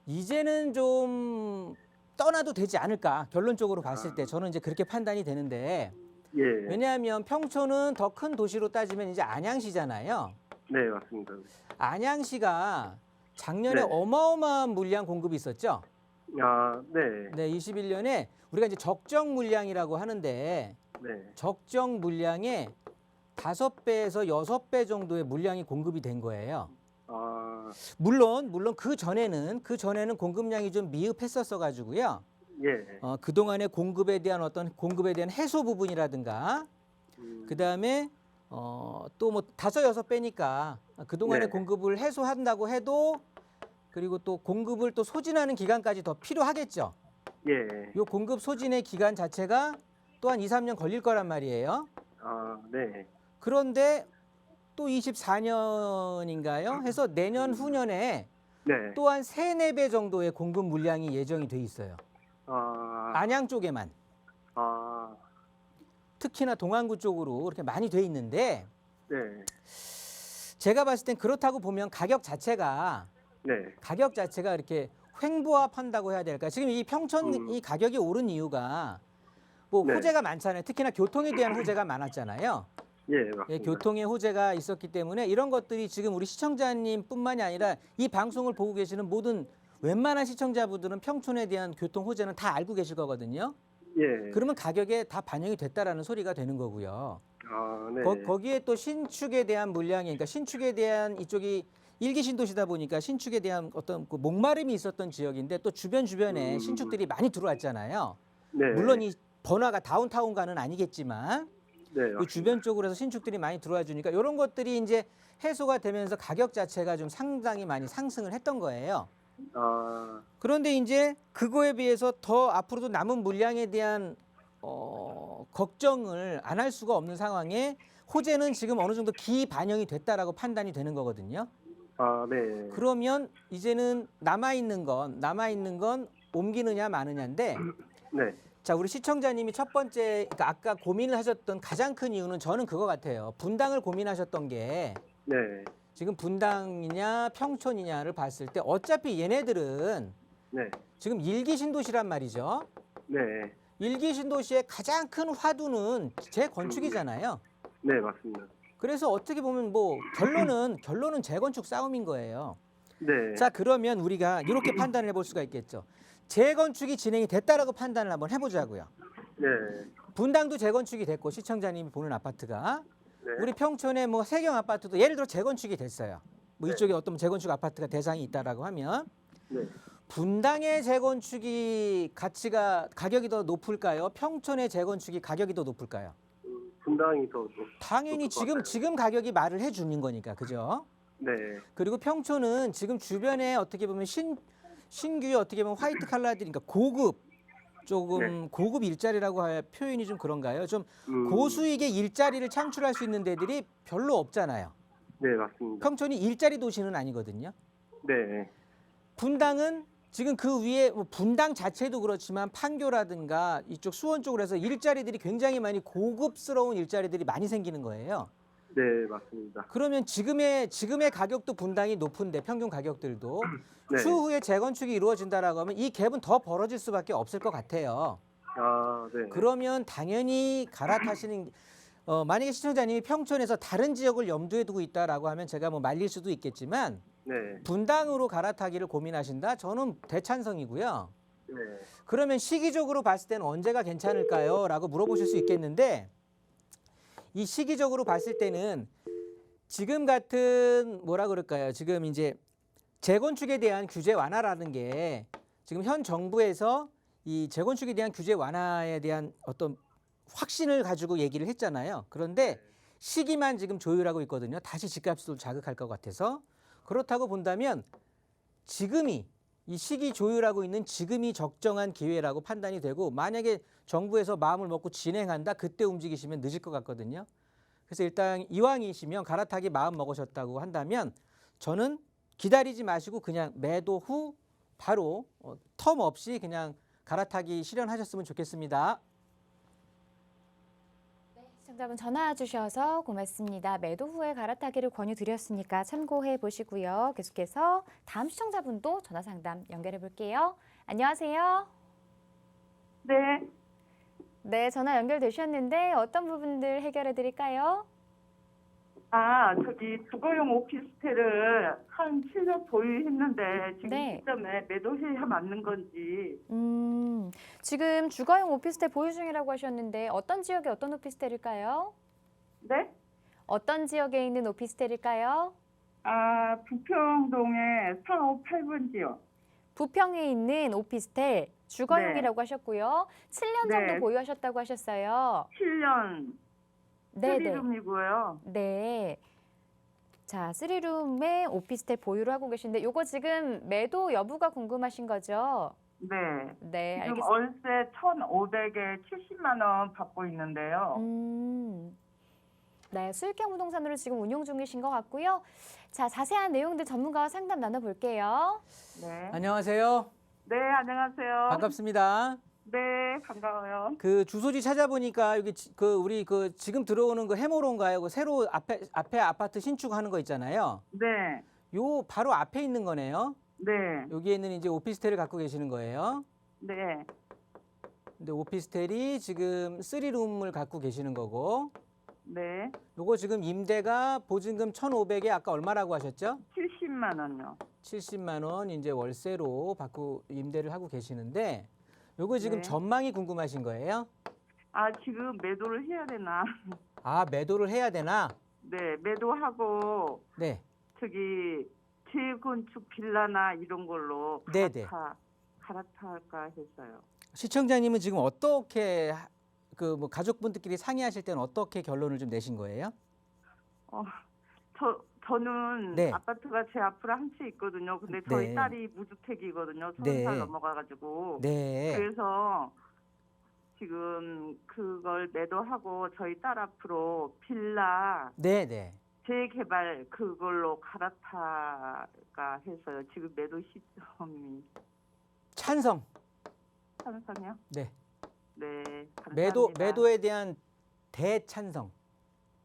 이제는 좀 떠나도 되지 않을까 결론적으로 봤을 때 저는 이제 그렇게 판단이 되는데 예, 왜냐하면 평촌은 더 큰 도시로 따지면 이제 안양시잖아요. 네, 맞습니다. 안양시가 작년에 네. 어마어마한 물량 공급이 있었죠. 네, 네, 21년에 우리가 이제 적정 물량이라고 하는데 네, 적정 물량의 5배에서 6배 정도의 물량이 공급이 된 거예요. 물론 그 전에는 공급량이 좀 미흡했었어 가지고요. 예, 그동안의 공급에 대한 해소 부분이라든가 그다음에 또 뭐 5-6배니까 그동안의 네. 공급을 해소한다고 해도 그리고 또 공급을 또 소진하는 기간까지 더 필요하겠죠. 예. 요 공급 소진의 기간 자체가 또한 2-3년 걸릴 거란 말이에요. 아, 네. 그런데 또 24년인가요? 해서 내년 후년에 네. 또한 3-4배 정도의 공급 물량이 예정이 돼 있어요. 아, 안양 쪽에만. 아, 특히나 동안구 쪽으로 그렇게 많이 돼 있는데 네. 제가 봤을 땐 그렇다고 보면 가격 자체가 네. 이렇게 횡보합한다고 해야 될까? 지금 이 평촌이 가격이 오른 이유가 뭐 네. 호재가 많잖아요. 특히나 교통에 대한 호재가 많았잖아요. 예, 예, 맞습니다. 교통의 호재가 있었기 때문에 이런 것들이 지금 우리 시청자님뿐만이 아니라 이 방송을 보고 계시는 모든 웬만한 시청자분들은 평촌에 대한 교통 호재는 다 알고 계실 거거든요. 예. 그러면 가격에 다 반영이 됐다라는 소리가 되는 거고요. 아, 네. 거기에 또 신축에 대한 물량이, 그러니까 신축에 대한 이쪽이 일기 신도시다 보니까 신축에 대한 어떤 그 목마름이 있었던 지역인데 또 주변에 신축들이 많이 들어왔잖아요. 네. 물론 이 번화가 다운타운가는 아니겠지만 네, 그 맞습니다. 주변 쪽으로 해서 신축들이 많이 들어와 주니까 이런 것들이 이제 해소가 되면서 가격 자체가 좀 상당히 많이 상승을 했던 거예요. 아, 그런데 이제 그거에 비해서 더 앞으로도 남은 물량에 대한 걱정을 안 할 수가 없는 상황에 호재는 지금 어느 정도 기반영이 됐다라고 판단이 되는 거거든요. 아, 네. 그러면 이제는 남아있는 건 옮기느냐 마느냐인데 네. 자, 우리 시청자님이 첫 번째, 그러니까 아까 고민을 하셨던 가장 큰 이유는 저는 그거 같아요. 분당을 고민하셨던 게 네. 지금 분당이냐 평촌이냐를 봤을 때 어차피 얘네들은 네. 지금 일기 신도시란 말이죠. 네. 일기 신도시의 가장 큰 화두는 재건축이잖아요. 네, 맞습니다. 그래서 어떻게 보면 뭐 결론은 재건축 싸움인 거예요. 네. 자, 그러면 우리가 이렇게 판단을 해볼 수가 있겠죠. 재건축이 진행이 됐다라고 판단을 한번 해보자고요. 네. 분당도 재건축이 됐고 시청자님이 보는 아파트가 네. 우리 평촌의 뭐 세경 아파트도 예를 들어 재건축이 됐어요. 뭐 네. 이쪽에 어떤 재건축 아파트가 대상이 있다라고 하면 네. 분당의 재건축이 가격이 더 높을까요? 평촌의 재건축이 가격이 더 높을까요? 분당이 더 당연히 높을 것 같아요. 지금 가격이 말을 해주는 거니까 그죠? 네. 그리고 평촌은 지금 주변에 어떻게 보면 신규의 어떻게 보면 화이트 칼라들이 그러니까 고급 일자리라고 할 표현이 좀 그런가요? 좀 고수익의 일자리를 창출할 수 있는 데들이 별로 없잖아요. 네, 맞습니다. 평촌이 일자리 도시는 아니거든요. 네. 분당은 지금 그 위에 뭐 분당 자체도 그렇지만 판교라든가 이쪽 수원 쪽으로 해서 일자리들이 굉장히 많이 고급스러운 일자리들이 많이 생기는 거예요. 네, 맞습니다. 그러면 지금의 가격도 분당이 높은데 평균 가격들도 네. 추후에 재건축이 이루어진다라고 하면 이 갭은 더 벌어질 수밖에 없을 것 같아요. 아, 네. 그러면 당연히 갈아타시는 만약에 시청자님이 평촌에서 다른 지역을 염두에 두고 있다라고 하면 제가 뭐 말릴 수도 있겠지만 네. 분당으로 갈아타기를 고민하신다? 저는 대찬성이고요. 네. 그러면 시기적으로 봤을 때는 언제가 괜찮을까요? 라고 물어보실 수 있겠는데 이 시기적으로 봤을 때는 지금 같은 뭐라 그럴까요? 지금 이제 재건축에 대한 규제 완화라는 게 지금 현 정부에서 이 재건축에 대한 규제 완화에 대한 어떤 확신을 가지고 얘기를 했잖아요. 그런데 시기만 지금 조율하고 있거든요. 다시 집값을 자극할 것 같아서. 그렇다고 본다면 지금이 이 시기 조율하고 있는 지금이 적정한 기회라고 판단이 되고 만약에 정부에서 마음을 먹고 진행한다 그때 움직이시면 늦을 것 같거든요. 그래서 일단 이왕이시면 갈아타기 마음 먹으셨다고 한다면 저는 기다리지 마시고 그냥 매도 후 바로 텀 없이 그냥 갈아타기 실현하셨으면 좋겠습니다. 시청자분 전화 주셔서 고맙습니다. 매도 후에 갈아타기를 권유드렸으니까 참고해 보시고요. 계속해서 다음 시청자분도 전화 상담 연결해 볼게요. 안녕하세요. 네. 네, 전화 연결되셨는데 어떤 부분들 해결해 드릴까요? 저기 주거용 오피스텔을 한 7년 보유했는데 지금 네. 시점에 매도해야 맞는 건지. 지금 주거용 오피스텔 보유 중이라고 하셨는데 어떤 지역에 어떤 오피스텔일까요? 네? 어떤 지역에 있는 오피스텔일까요? 부평동의 458번지요. 부평에 있는 오피스텔 주거용이라고 하셨고요. 7년 정도 네. 보유하셨다고 하셨어요. 7년. 네, 네. 3룸이고요. 네. 자, 3룸에 오피스텔 보유를 하고 계신데 요거 지금 매도 여부가 궁금하신 거죠? 네. 네, 지금 알겠습니다. 월세 1,500에 70만 원 받고 있는데요. 네, 수익형 부동산으로 지금 운용 중이신 것 같고요. 자, 자세한 내용들 전문가와 상담 나눠볼게요. 네. 안녕하세요. 네, 안녕하세요. 반갑습니다. 네, 반가워요. 그 주소지 찾아보니까 여기 우리 지금 들어오는 그 해모로인가요? 그 새로 앞에 아파트 신축하는 거 있잖아요. 네. 요 바로 앞에 있는 거네요. 네. 여기에는 이제 오피스텔을 갖고 계시는 거예요. 네. 근데 오피스텔이 지금 3룸을 갖고 계시는 거고, 네. 요거 지금 임대가 보증금 1,500에 아까 얼마라고 하셨죠? 70만 원요. 70만 원 이제 월세로 받고 임대를 하고 계시는데, 요거 지금 네. 전망이 궁금하신 거예요? 아, 지금 매도를 해야 되나? 아, 매도를 해야 되나? 네, 매도하고 네. 저기 재건축 빌라나 이런 걸로 네네. 갈아탈까 했어요. 시청자님은 지금 어떻게 그 뭐 가족분들끼리 상의하실 때는 어떻게 결론을 좀 내신 거예요? 저는 네. 아파트가 제 앞으로 한 채 있거든요. 근데 저희 네. 딸이 무주택이거든요. 20살 네. 넘어가가지고. 네. 그래서 지금 그걸 매도하고 저희 딸 앞으로 빌라 네, 네. 재개발 그걸로 갈아탈까 해서요. 지금 매도 시점이 찬성. 찬성이요? 네. 네. 감사합니다. 매도에 대한 대찬성.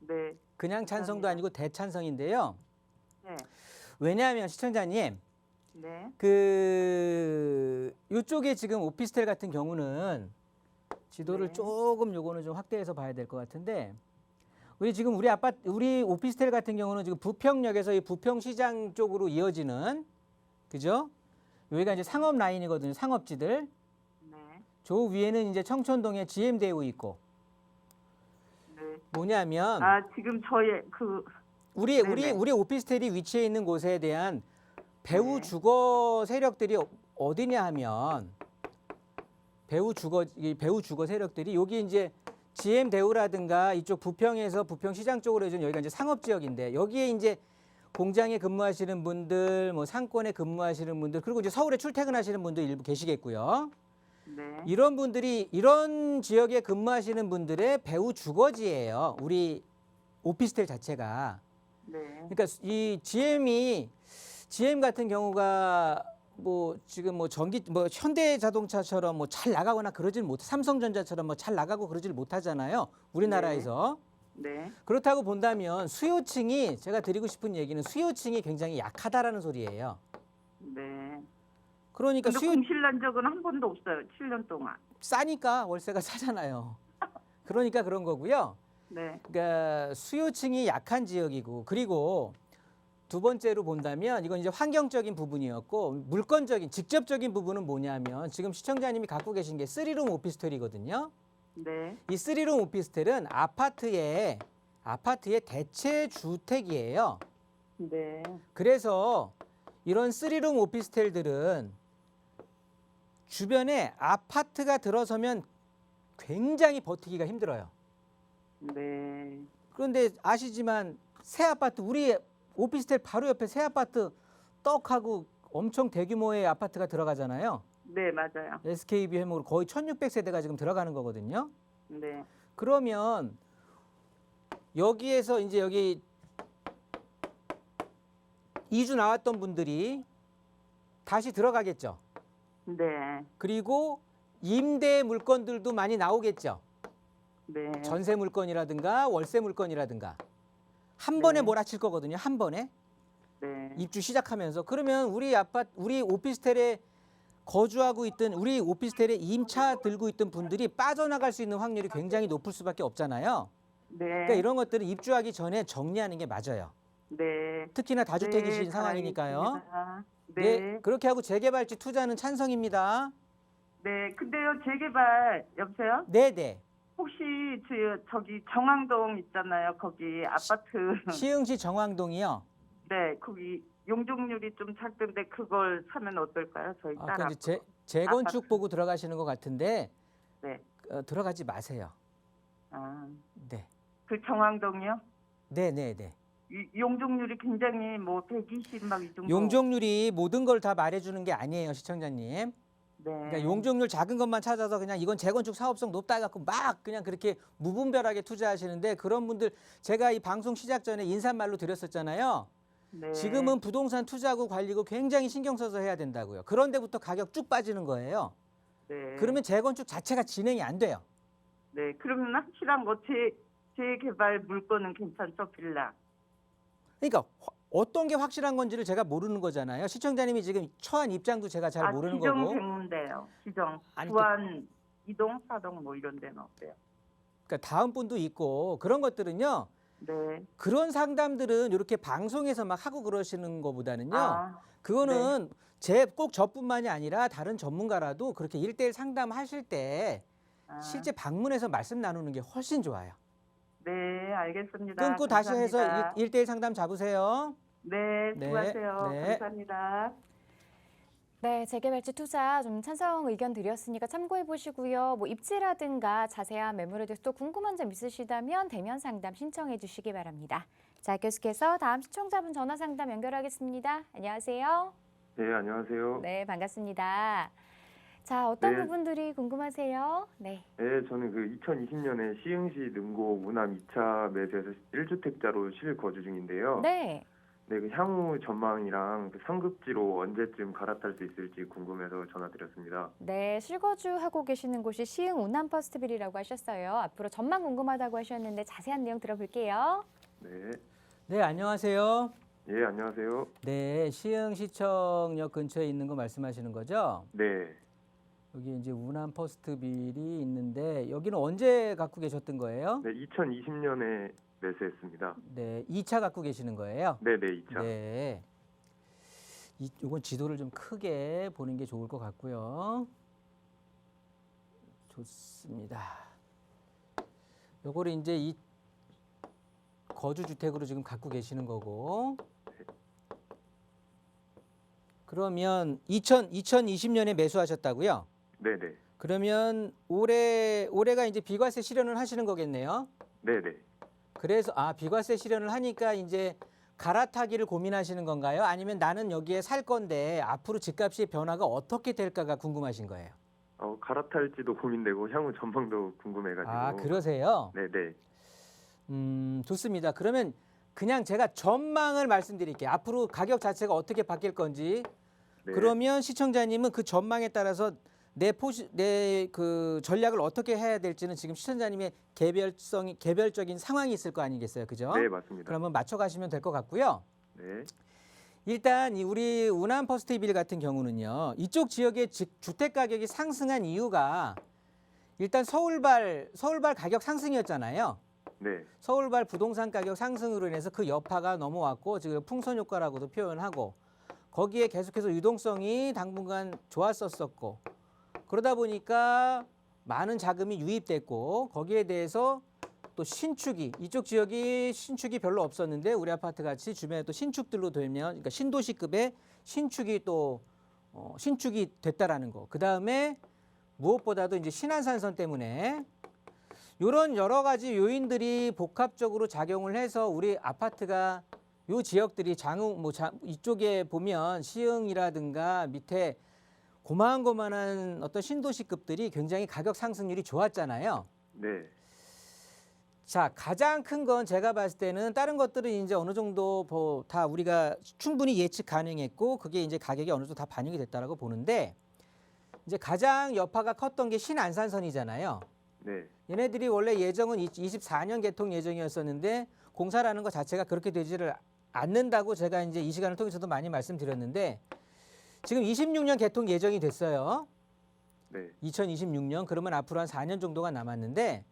네. 그냥 찬성도 감사합니다. 아니고 대찬성인데요. 네. 왜냐하면 시청자님, 네. 이쪽에 지금 오피스텔 같은 경우는 지도를 네. 조금 요거는 좀 확대해서 봐야 될 것 같은데, 우리 오피스텔 같은 경우는 지금 부평역에서 이 부평시장 쪽으로 이어지는, 그죠? 여기가 이제 상업 라인이거든요. 상업지들. 네. 저 위에는 이제 청천동에 GM대우 있고, 네. 뭐냐면 아, 지금 저희 네네. 우리 오피스텔이 위치해 있는 곳에 대한 배우 네. 주거 세력들이 어디냐 하면 배우 주거 세력들이 여기 이제 GM 대우라든가 이쪽 부평에서 부평시장 쪽으로 해준 여기가 이제 상업 지역인데 여기에 이제 공장에 근무하시는 분들, 뭐 상권에 근무하시는 분들, 그리고 이제 서울에 출퇴근하시는 분들 일부 계시겠고요. 네. 이런 분들이 이런 지역에 근무하시는 분들의 배우 주거지예요. 우리 오피스텔 자체가. 네. 그러니까 이 GM 같은 경우가 뭐 지금 뭐 현대자동차처럼 뭐 잘 나가거나 그러질 못, 삼성전자처럼 뭐 잘 나가고 그러질 못하잖아요. 우리나라에서. 네. 그렇다고 본다면 수요층이, 제가 드리고 싶은 얘기는 수요층이 굉장히 약하다라는 소리예요. 네. 그러니까 근데 공실난 적은 한 번도 없어요. 7년 동안. 싸니까 월세가 싸잖아요. 그러니까 그런 거고요. 네. 그러니까 수요층이 약한 지역이고, 그리고 두 번째로 본다면 이건 이제 환경적인 부분이었고, 물건적인 직접적인 부분은 뭐냐면 지금 시청자님이 갖고 계신 게 3룸 오피스텔이거든요. 네. 이 3룸 오피스텔은 아파트의 대체 주택이에요. 네. 그래서 이런 3룸 오피스텔들은 주변에 아파트가 들어서면 굉장히 버티기가 힘들어요. 네. 그런데 아시지만 새 아파트, 우리 오피스텔 바로 옆에 새 아파트 떡하고 엄청 대규모의 아파트가 들어가잖아요. 네, 맞아요. SKB 해목으로 거의 1600세대가 지금 들어가는 거거든요. 네. 그러면 여기에서 이제 여기 이주 나왔던 분들이 다시 들어가겠죠. 네. 그리고 임대 물건들도 많이 나오겠죠. 네. 전세 물건이라든가 월세 물건이라든가 한 네. 번에 몰아칠 거거든요. 한 번에 네. 입주 시작하면서. 그러면 우리 오피스텔에 거주하고 있던, 우리 오피스텔에 임차 들고 있던 분들이 빠져나갈 수 있는 확률이 굉장히 높을 수밖에 없잖아요. 네. 그러니까 이런 것들은 입주하기 전에 정리하는 게 맞아요. 네. 특히나 다주택이신 네, 상황이니까요. 알겠습니다. 네. 네. 그렇게 하고 재개발지 투자는 찬성입니다. 네. 근데요, 재개발 여보세요? 네네. 혹시 저기 정왕동 있잖아요. 거기 아파트. 시흥시 정왕동이요. 네, 거기 용적률이 좀 작던데 그걸 사면 어떨까요? 저희 딸 아까 앞으로. 이제 재건축 아파트. 보고 들어가시는 것 같은데 네. 들어가지 마세요. 아, 네. 그 정왕동이요? 네네네. 용적률이 굉장히 뭐 120 막 이 정도. 용적률이 모든 걸 다 말해주는 게 아니에요, 시청자님. 네. 그러니까 용적률 작은 것만 찾아서 그냥 이건 재건축 사업성 높다 해갖고 막 그냥 그렇게 무분별하게 투자하시는데 그런 분들 제가 이 방송 시작 전에 인사말로 드렸었잖아요. 네. 지금은 부동산 투자고 관리고 굉장히 신경 써서 해야 된다고요. 그런데부터 가격 쭉 빠지는 거예요. 네. 그러면 재건축 자체가 진행이 안 돼요. 네. 그러면 확실한 거 재개발 물건은 괜찮죠, 빌라? 그러니까 어떤 게 확실한 건지를 제가 모르는 거잖아요. 시청자님이 지금 처한 입장도 제가 잘 모르는 지정 거고. 백문대요. 지정. 아니, 부안 이동, 사동 뭐 이런 데는 어때요? 그러니까 다음 분도 있고 그런 것들은요. 네. 그런 상담들은 이렇게 방송에서 막 하고 그러시는 것보다는요. 아, 그거는 꼭 저뿐만이 아니라 다른 전문가라도 그렇게 1대1 상담하실 때 아. 실제 방문해서 말씀 나누는 게 훨씬 좋아요. 네, 알겠습니다. 끊고 다시 해서 감사합니다. 1대1 상담 잡으세요. 네, 네, 수고하세요. 네. 감사합니다. 네, 재개발지 투자 좀 찬성 의견 드렸으니까 참고해 보시고요. 뭐 입지라든가 자세한 매물에 대해서 또 궁금한 점 있으시다면 대면 상담 신청해 주시기 바랍니다. 자, 계속해서 다음 시청자분 전화 상담 연결하겠습니다. 안녕하세요. 네, 안녕하세요. 네, 반갑습니다. 자, 어떤 네. 부분들이 궁금하세요? 네. 네, 저는 그 2020년에 시흥시 능곡 우남 2차 매수에서 1주택자로 실거주 중인데요. 네. 네, 그 향후 전망이랑 그 상급지로 언제쯤 갈아탈 수 있을지 궁금해서 전화드렸습니다. 네, 실거주하고 계시는 곳이 시흥 운남 퍼스트빌이라고 하셨어요. 앞으로 전망 궁금하다고 하셨는데 자세한 내용 들어볼게요. 네, 네, 안녕하세요. 예, 안녕하세요. 네, 시흥시청역 근처에 있는 거 말씀하시는 거죠? 네, 여기 이제 우남 퍼스트빌이 있는데 여기는 언제 갖고 계셨던 거예요? 네, 2020년에 매수했습니다. 네, 2차 갖고 계시는 거예요? 네, 네, 2차. 네. 이건 지도를 좀 크게 보는 게 좋을 것 같고요. 좋습니다. 요거를 이제 이 거주 주택으로 지금 갖고 계시는 거고. 그러면 2020년에 매수하셨다고요? 네, 네, 그러면 올해가 이제 비과세 실현을 하시는 거겠네요. 네, 네. 그래서 비과세 실현을 하니까 이제 갈아타기를 고민하시는 건가요? 아니면 나는 여기에 살 건데 앞으로 집값의 변화가 어떻게 될까가 궁금하신 거예요? 갈아탈지도 고민되고 향후 전망도 궁금해가지고. 그러세요? 네, 네. 좋습니다. 그러면 그냥 제가 전망을 말씀드릴게요. 앞으로 가격 자체가 어떻게 바뀔 건지. 네. 그러면 시청자님은 그 전망에 따라서 내 그 전략을 어떻게 해야 될지는 지금 시청자님의 개별적인 상황이 있을 거 아니겠어요, 그죠? 네, 맞습니다. 그러면 맞춰가시면 될 것 같고요. 네, 일단 우리 우남 퍼스트빌 같은 경우는요, 이쪽 지역의 주택 가격이 상승한 이유가 일단 서울발 가격 상승이었잖아요. 네, 서울발 부동산 가격 상승으로 인해서 그 여파가 넘어왔고 지금 풍선 효과라고도 표현하고 거기에 계속해서 유동성이 당분간 좋았었고 그러다 보니까 많은 자금이 유입됐고 거기에 대해서 또 신축이 이쪽 지역이 신축이 별로 없었는데 우리 아파트 같이 주변에 또 신축들로 되면 그러니까 신도시급의 신축이 또 신축이 됐다라는 거. 그 다음에 무엇보다도 이제 신안산선 때문에 이런 여러 가지 요인들이 복합적으로 작용을 해서 우리 아파트가 요 지역들이 이쪽에 보면 시흥이라든가 밑에 고만고만한 어떤 신도시급들이 굉장히 가격 상승률이 좋았잖아요. 네. 자, 가장 큰 건 제가 봤을 때는 다른 것들은 이제 어느 정도 다 우리가 충분히 예측 가능했고 그게 이제 가격이 어느 정도 다 반영이 됐다라고 보는데 이제 가장 여파가 컸던 게 신안산선이잖아요. 네. 얘네들이 원래 예정은 24년 개통 예정이었었는데 공사라는 것 자체가 그렇게 되지를 않는다고 제가 이제 이 시간을 통해서도 많이 말씀드렸는데 지금 26년 개통 예정이 됐어요. 네. 2026년 그러면 앞으로 한 4년 정도가 남았는데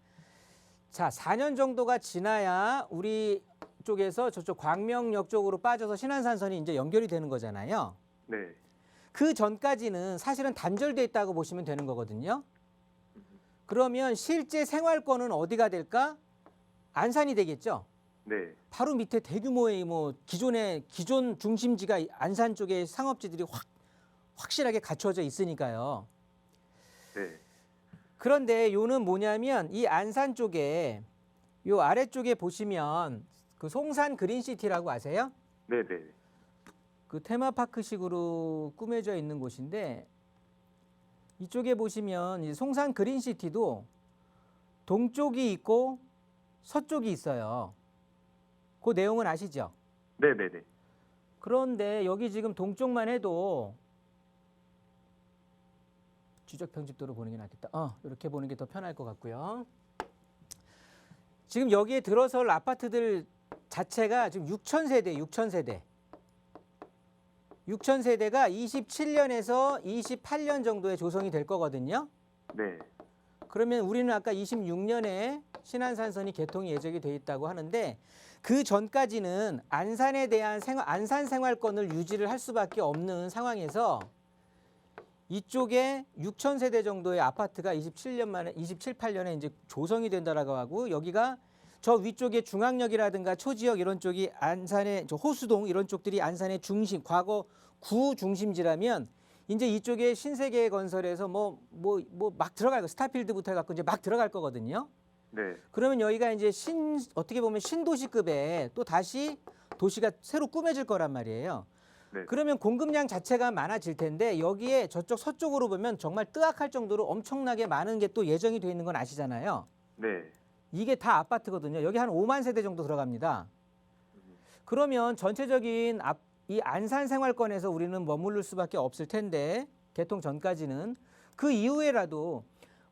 자 4년 정도가 지나야 우리 쪽에서 저쪽 광명역 쪽으로 빠져서 신안산선이 이제 연결이 되는 거잖아요. 네. 그 전까지는 사실은 단절돼 있다고 보시면 되는 거거든요. 그러면 실제 생활권은 어디가 될까? 안산이 되겠죠. 네. 바로 밑에 대규모의 기존 중심지가 안산 쪽에 상업지들이 확실하게 갖춰져 있으니까요. 네. 그런데 요는 뭐냐면 이 안산 쪽에 요 아래쪽에 보시면 그 송산 그린시티라고 아세요? 네네. 그 테마파크식으로 꾸며져 있는 곳인데 이쪽에 보시면 이 송산 그린시티도 동쪽이 있고 서쪽이 있어요. 그 내용은 아시죠? 네네네. 그런데 여기 지금 동쪽만 해도 주적 편집도로 보는 게 낫겠다. 이렇게 보는 게 더 편할 것 같고요. 지금 여기에 들어설 아파트들 자체가 지금 6,000세대. 6,000세대가 27년에서 28년 정도에 조성이 될 거거든요. 네. 그러면 우리는 아까 26년에 신안산선이 개통이 예정이 돼 있다고 하는데 그 전까지는 안산에 대한 안산 생활권을 유지를 할 수밖에 없는 상황에서 이쪽에 6,000세대 정도의 아파트가 27, 8년에 이제 조성이 된다라고 하고 여기가 저 위쪽에 중앙역이라든가 초지역 이런 쪽이 안산의 저 호수동 이런 쪽들이 안산의 중심, 과거 구 중심지라면 이제 이쪽에 신세계 건설에서 뭐 막 들어갈 거 스타필드부터 해갖고 이제 막 들어갈 거거든요. 네. 그러면 여기가 이제 어떻게 보면 신도시급의 또 다시 도시가 새로 꾸며질 거란 말이에요. 네. 그러면 공급량 자체가 많아질 텐데 여기에 저쪽 서쪽으로 보면 정말 뜨악할 정도로 엄청나게 많은 게 또 예정이 돼 있는 건 아시잖아요. 네. 이게 다 아파트거든요. 여기 한 5만 세대 정도 들어갑니다. 그러면 전체적인 이 안산 생활권에서 우리는 머무를 수밖에 없을 텐데 개통 전까지는 그 이후에라도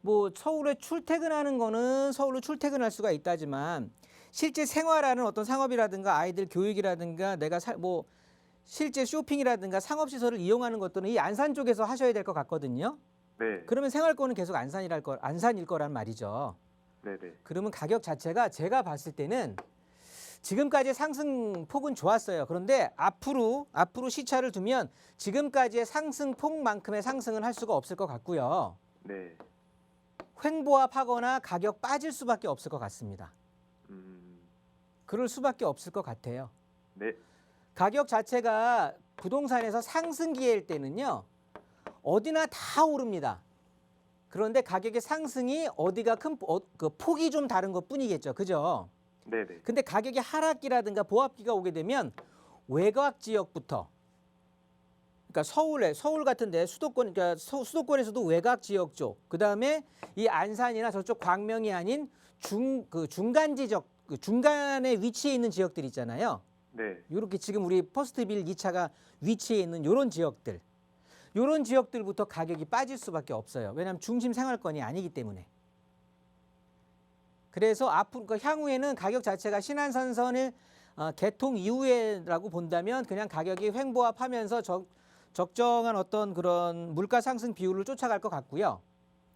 뭐 서울에 출퇴근하는 거는 서울로 출퇴근할 수가 있다지만 실제 생활하는 어떤 상업이라든가 아이들 교육이라든가 내가 실제 쇼핑이라든가 상업시설을 이용하는 것들은 이 안산 쪽에서 하셔야 될 것 같거든요. 네. 그러면 생활권은 계속 안산일 거란 말이죠. 네네. 그러면 가격 자체가 제가 봤을 때는 지금까지의 상승폭은 좋았어요. 그런데 앞으로 시차를 두면 지금까지의 상승폭만큼의 상승은 할 수가 없을 것 같고요. 네. 횡보합하거나 가격 빠질 수밖에 없을 것 같습니다. 그럴 수밖에 없을 것 같아요. 네. 가격 자체가 부동산에서 상승기일 때는요. 어디나 다 오릅니다. 그런데 가격의 상승이 어디가 그 폭이 좀 다른 것 뿐이겠죠. 그죠? 네네. 근데 가격의 하락기라든가 보합기가 오게 되면 외곽 지역부터 그러니까 서울 같은데 수도권 그러니까 수도권에서도 외곽 지역 쪽 그다음에 이 안산이나 저쪽 광명이 아닌 중간 지역 중간에 위치해 있는 지역들 있잖아요. 네. 이렇게 지금 우리 퍼스트빌 2차가 위치해 있는 이런 지역들. 이런 지역들부터 가격이 빠질 수밖에 없어요. 왜냐하면 중심 생활권이 아니기 때문에. 그래서 앞으로 향후에는 가격 자체가 신안산선을 개통 이후에라고 본다면 그냥 가격이 횡보합하면서 적정한 어떤 그런 물가 상승 비율을 쫓아갈 것 같고요.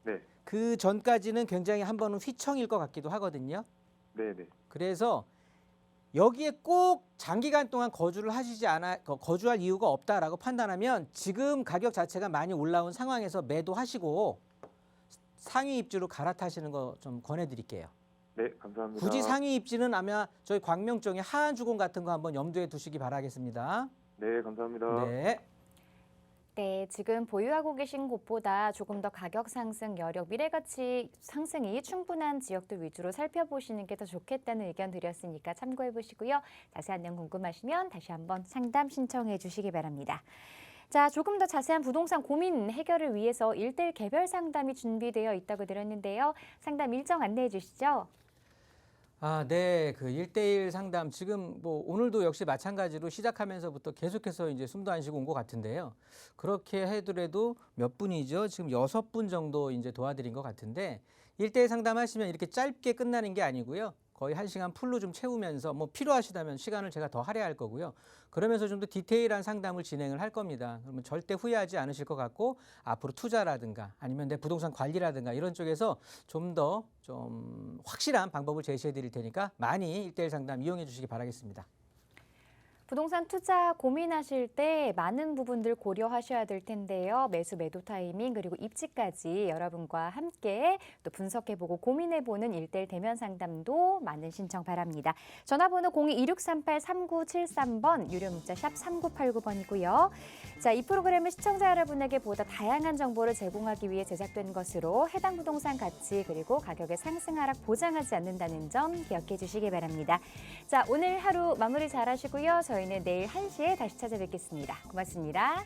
네. 그 전까지는 굉장히 한 번은 휘청일 것 같기도 하거든요. 네네. 그래서 여기에 꼭 장기간 동안 거주할 이유가 없다라고 판단하면 지금 가격 자체가 많이 올라온 상황에서 매도하시고 상위 입지로 갈아타시는 거 좀 권해드릴게요. 네, 감사합니다. 굳이 상위 입지는 아마 저희 광명 쪽에 하안주공 같은 거 한번 염두에 두시기 바라겠습니다. 네, 감사합니다. 네. 네, 지금 보유하고 계신 곳보다 조금 더 가격 상승 여력, 미래가치 상승이 충분한 지역들 위주로 살펴보시는 게 더 좋겠다는 의견 드렸으니까 참고해 보시고요. 자세한 내용 궁금하시면 다시 한번 상담 신청해 주시기 바랍니다. 자, 조금 더 자세한 부동산 고민 해결을 위해서 1:1 개별 상담이 준비되어 있다고 들었는데요. 상담 일정 안내해 주시죠. 네. 그 1:1 상담 지금 뭐 오늘도 역시 마찬가지로 시작하면서부터 계속해서 이제 숨도 안 쉬고 온 것 같은데요. 그렇게 해더라도 몇 분이죠? 지금 6분 정도 이제 도와드린 것 같은데 1:1 상담하시면 이렇게 짧게 끝나는 게 아니고요. 거의 1시간 풀로 좀 채우면서 뭐 필요하시다면 시간을 제가 더 할애할 거고요. 그러면서 좀 더 디테일한 상담을 진행을 할 겁니다. 그러면 절대 후회하지 않으실 것 같고 앞으로 투자라든가 아니면 내 부동산 관리라든가 이런 쪽에서 좀 더 좀 확실한 방법을 제시해 드릴 테니까 많이 1:1 상담 이용해 주시기 바라겠습니다. 부동산 투자 고민하실 때 많은 부분들 고려하셔야 될 텐데요. 매수 매도 타이밍 그리고 입지까지 여러분과 함께 또 분석해보고 고민해보는 1:1 대면 상담도 많은 신청 바랍니다. 전화번호 02-2638-3973번, 유료 문자 샵 3989번이고요. 자, 이 프로그램은 시청자 여러분에게 보다 다양한 정보를 제공하기 위해 제작된 것으로 해당 부동산 가치 그리고 가격의 상승 하락 보장하지 않는다는 점 기억해 주시기 바랍니다. 자, 오늘 하루 마무리 잘 하시고요. 저희는 내일 1시에 다시 찾아뵙겠습니다. 고맙습니다.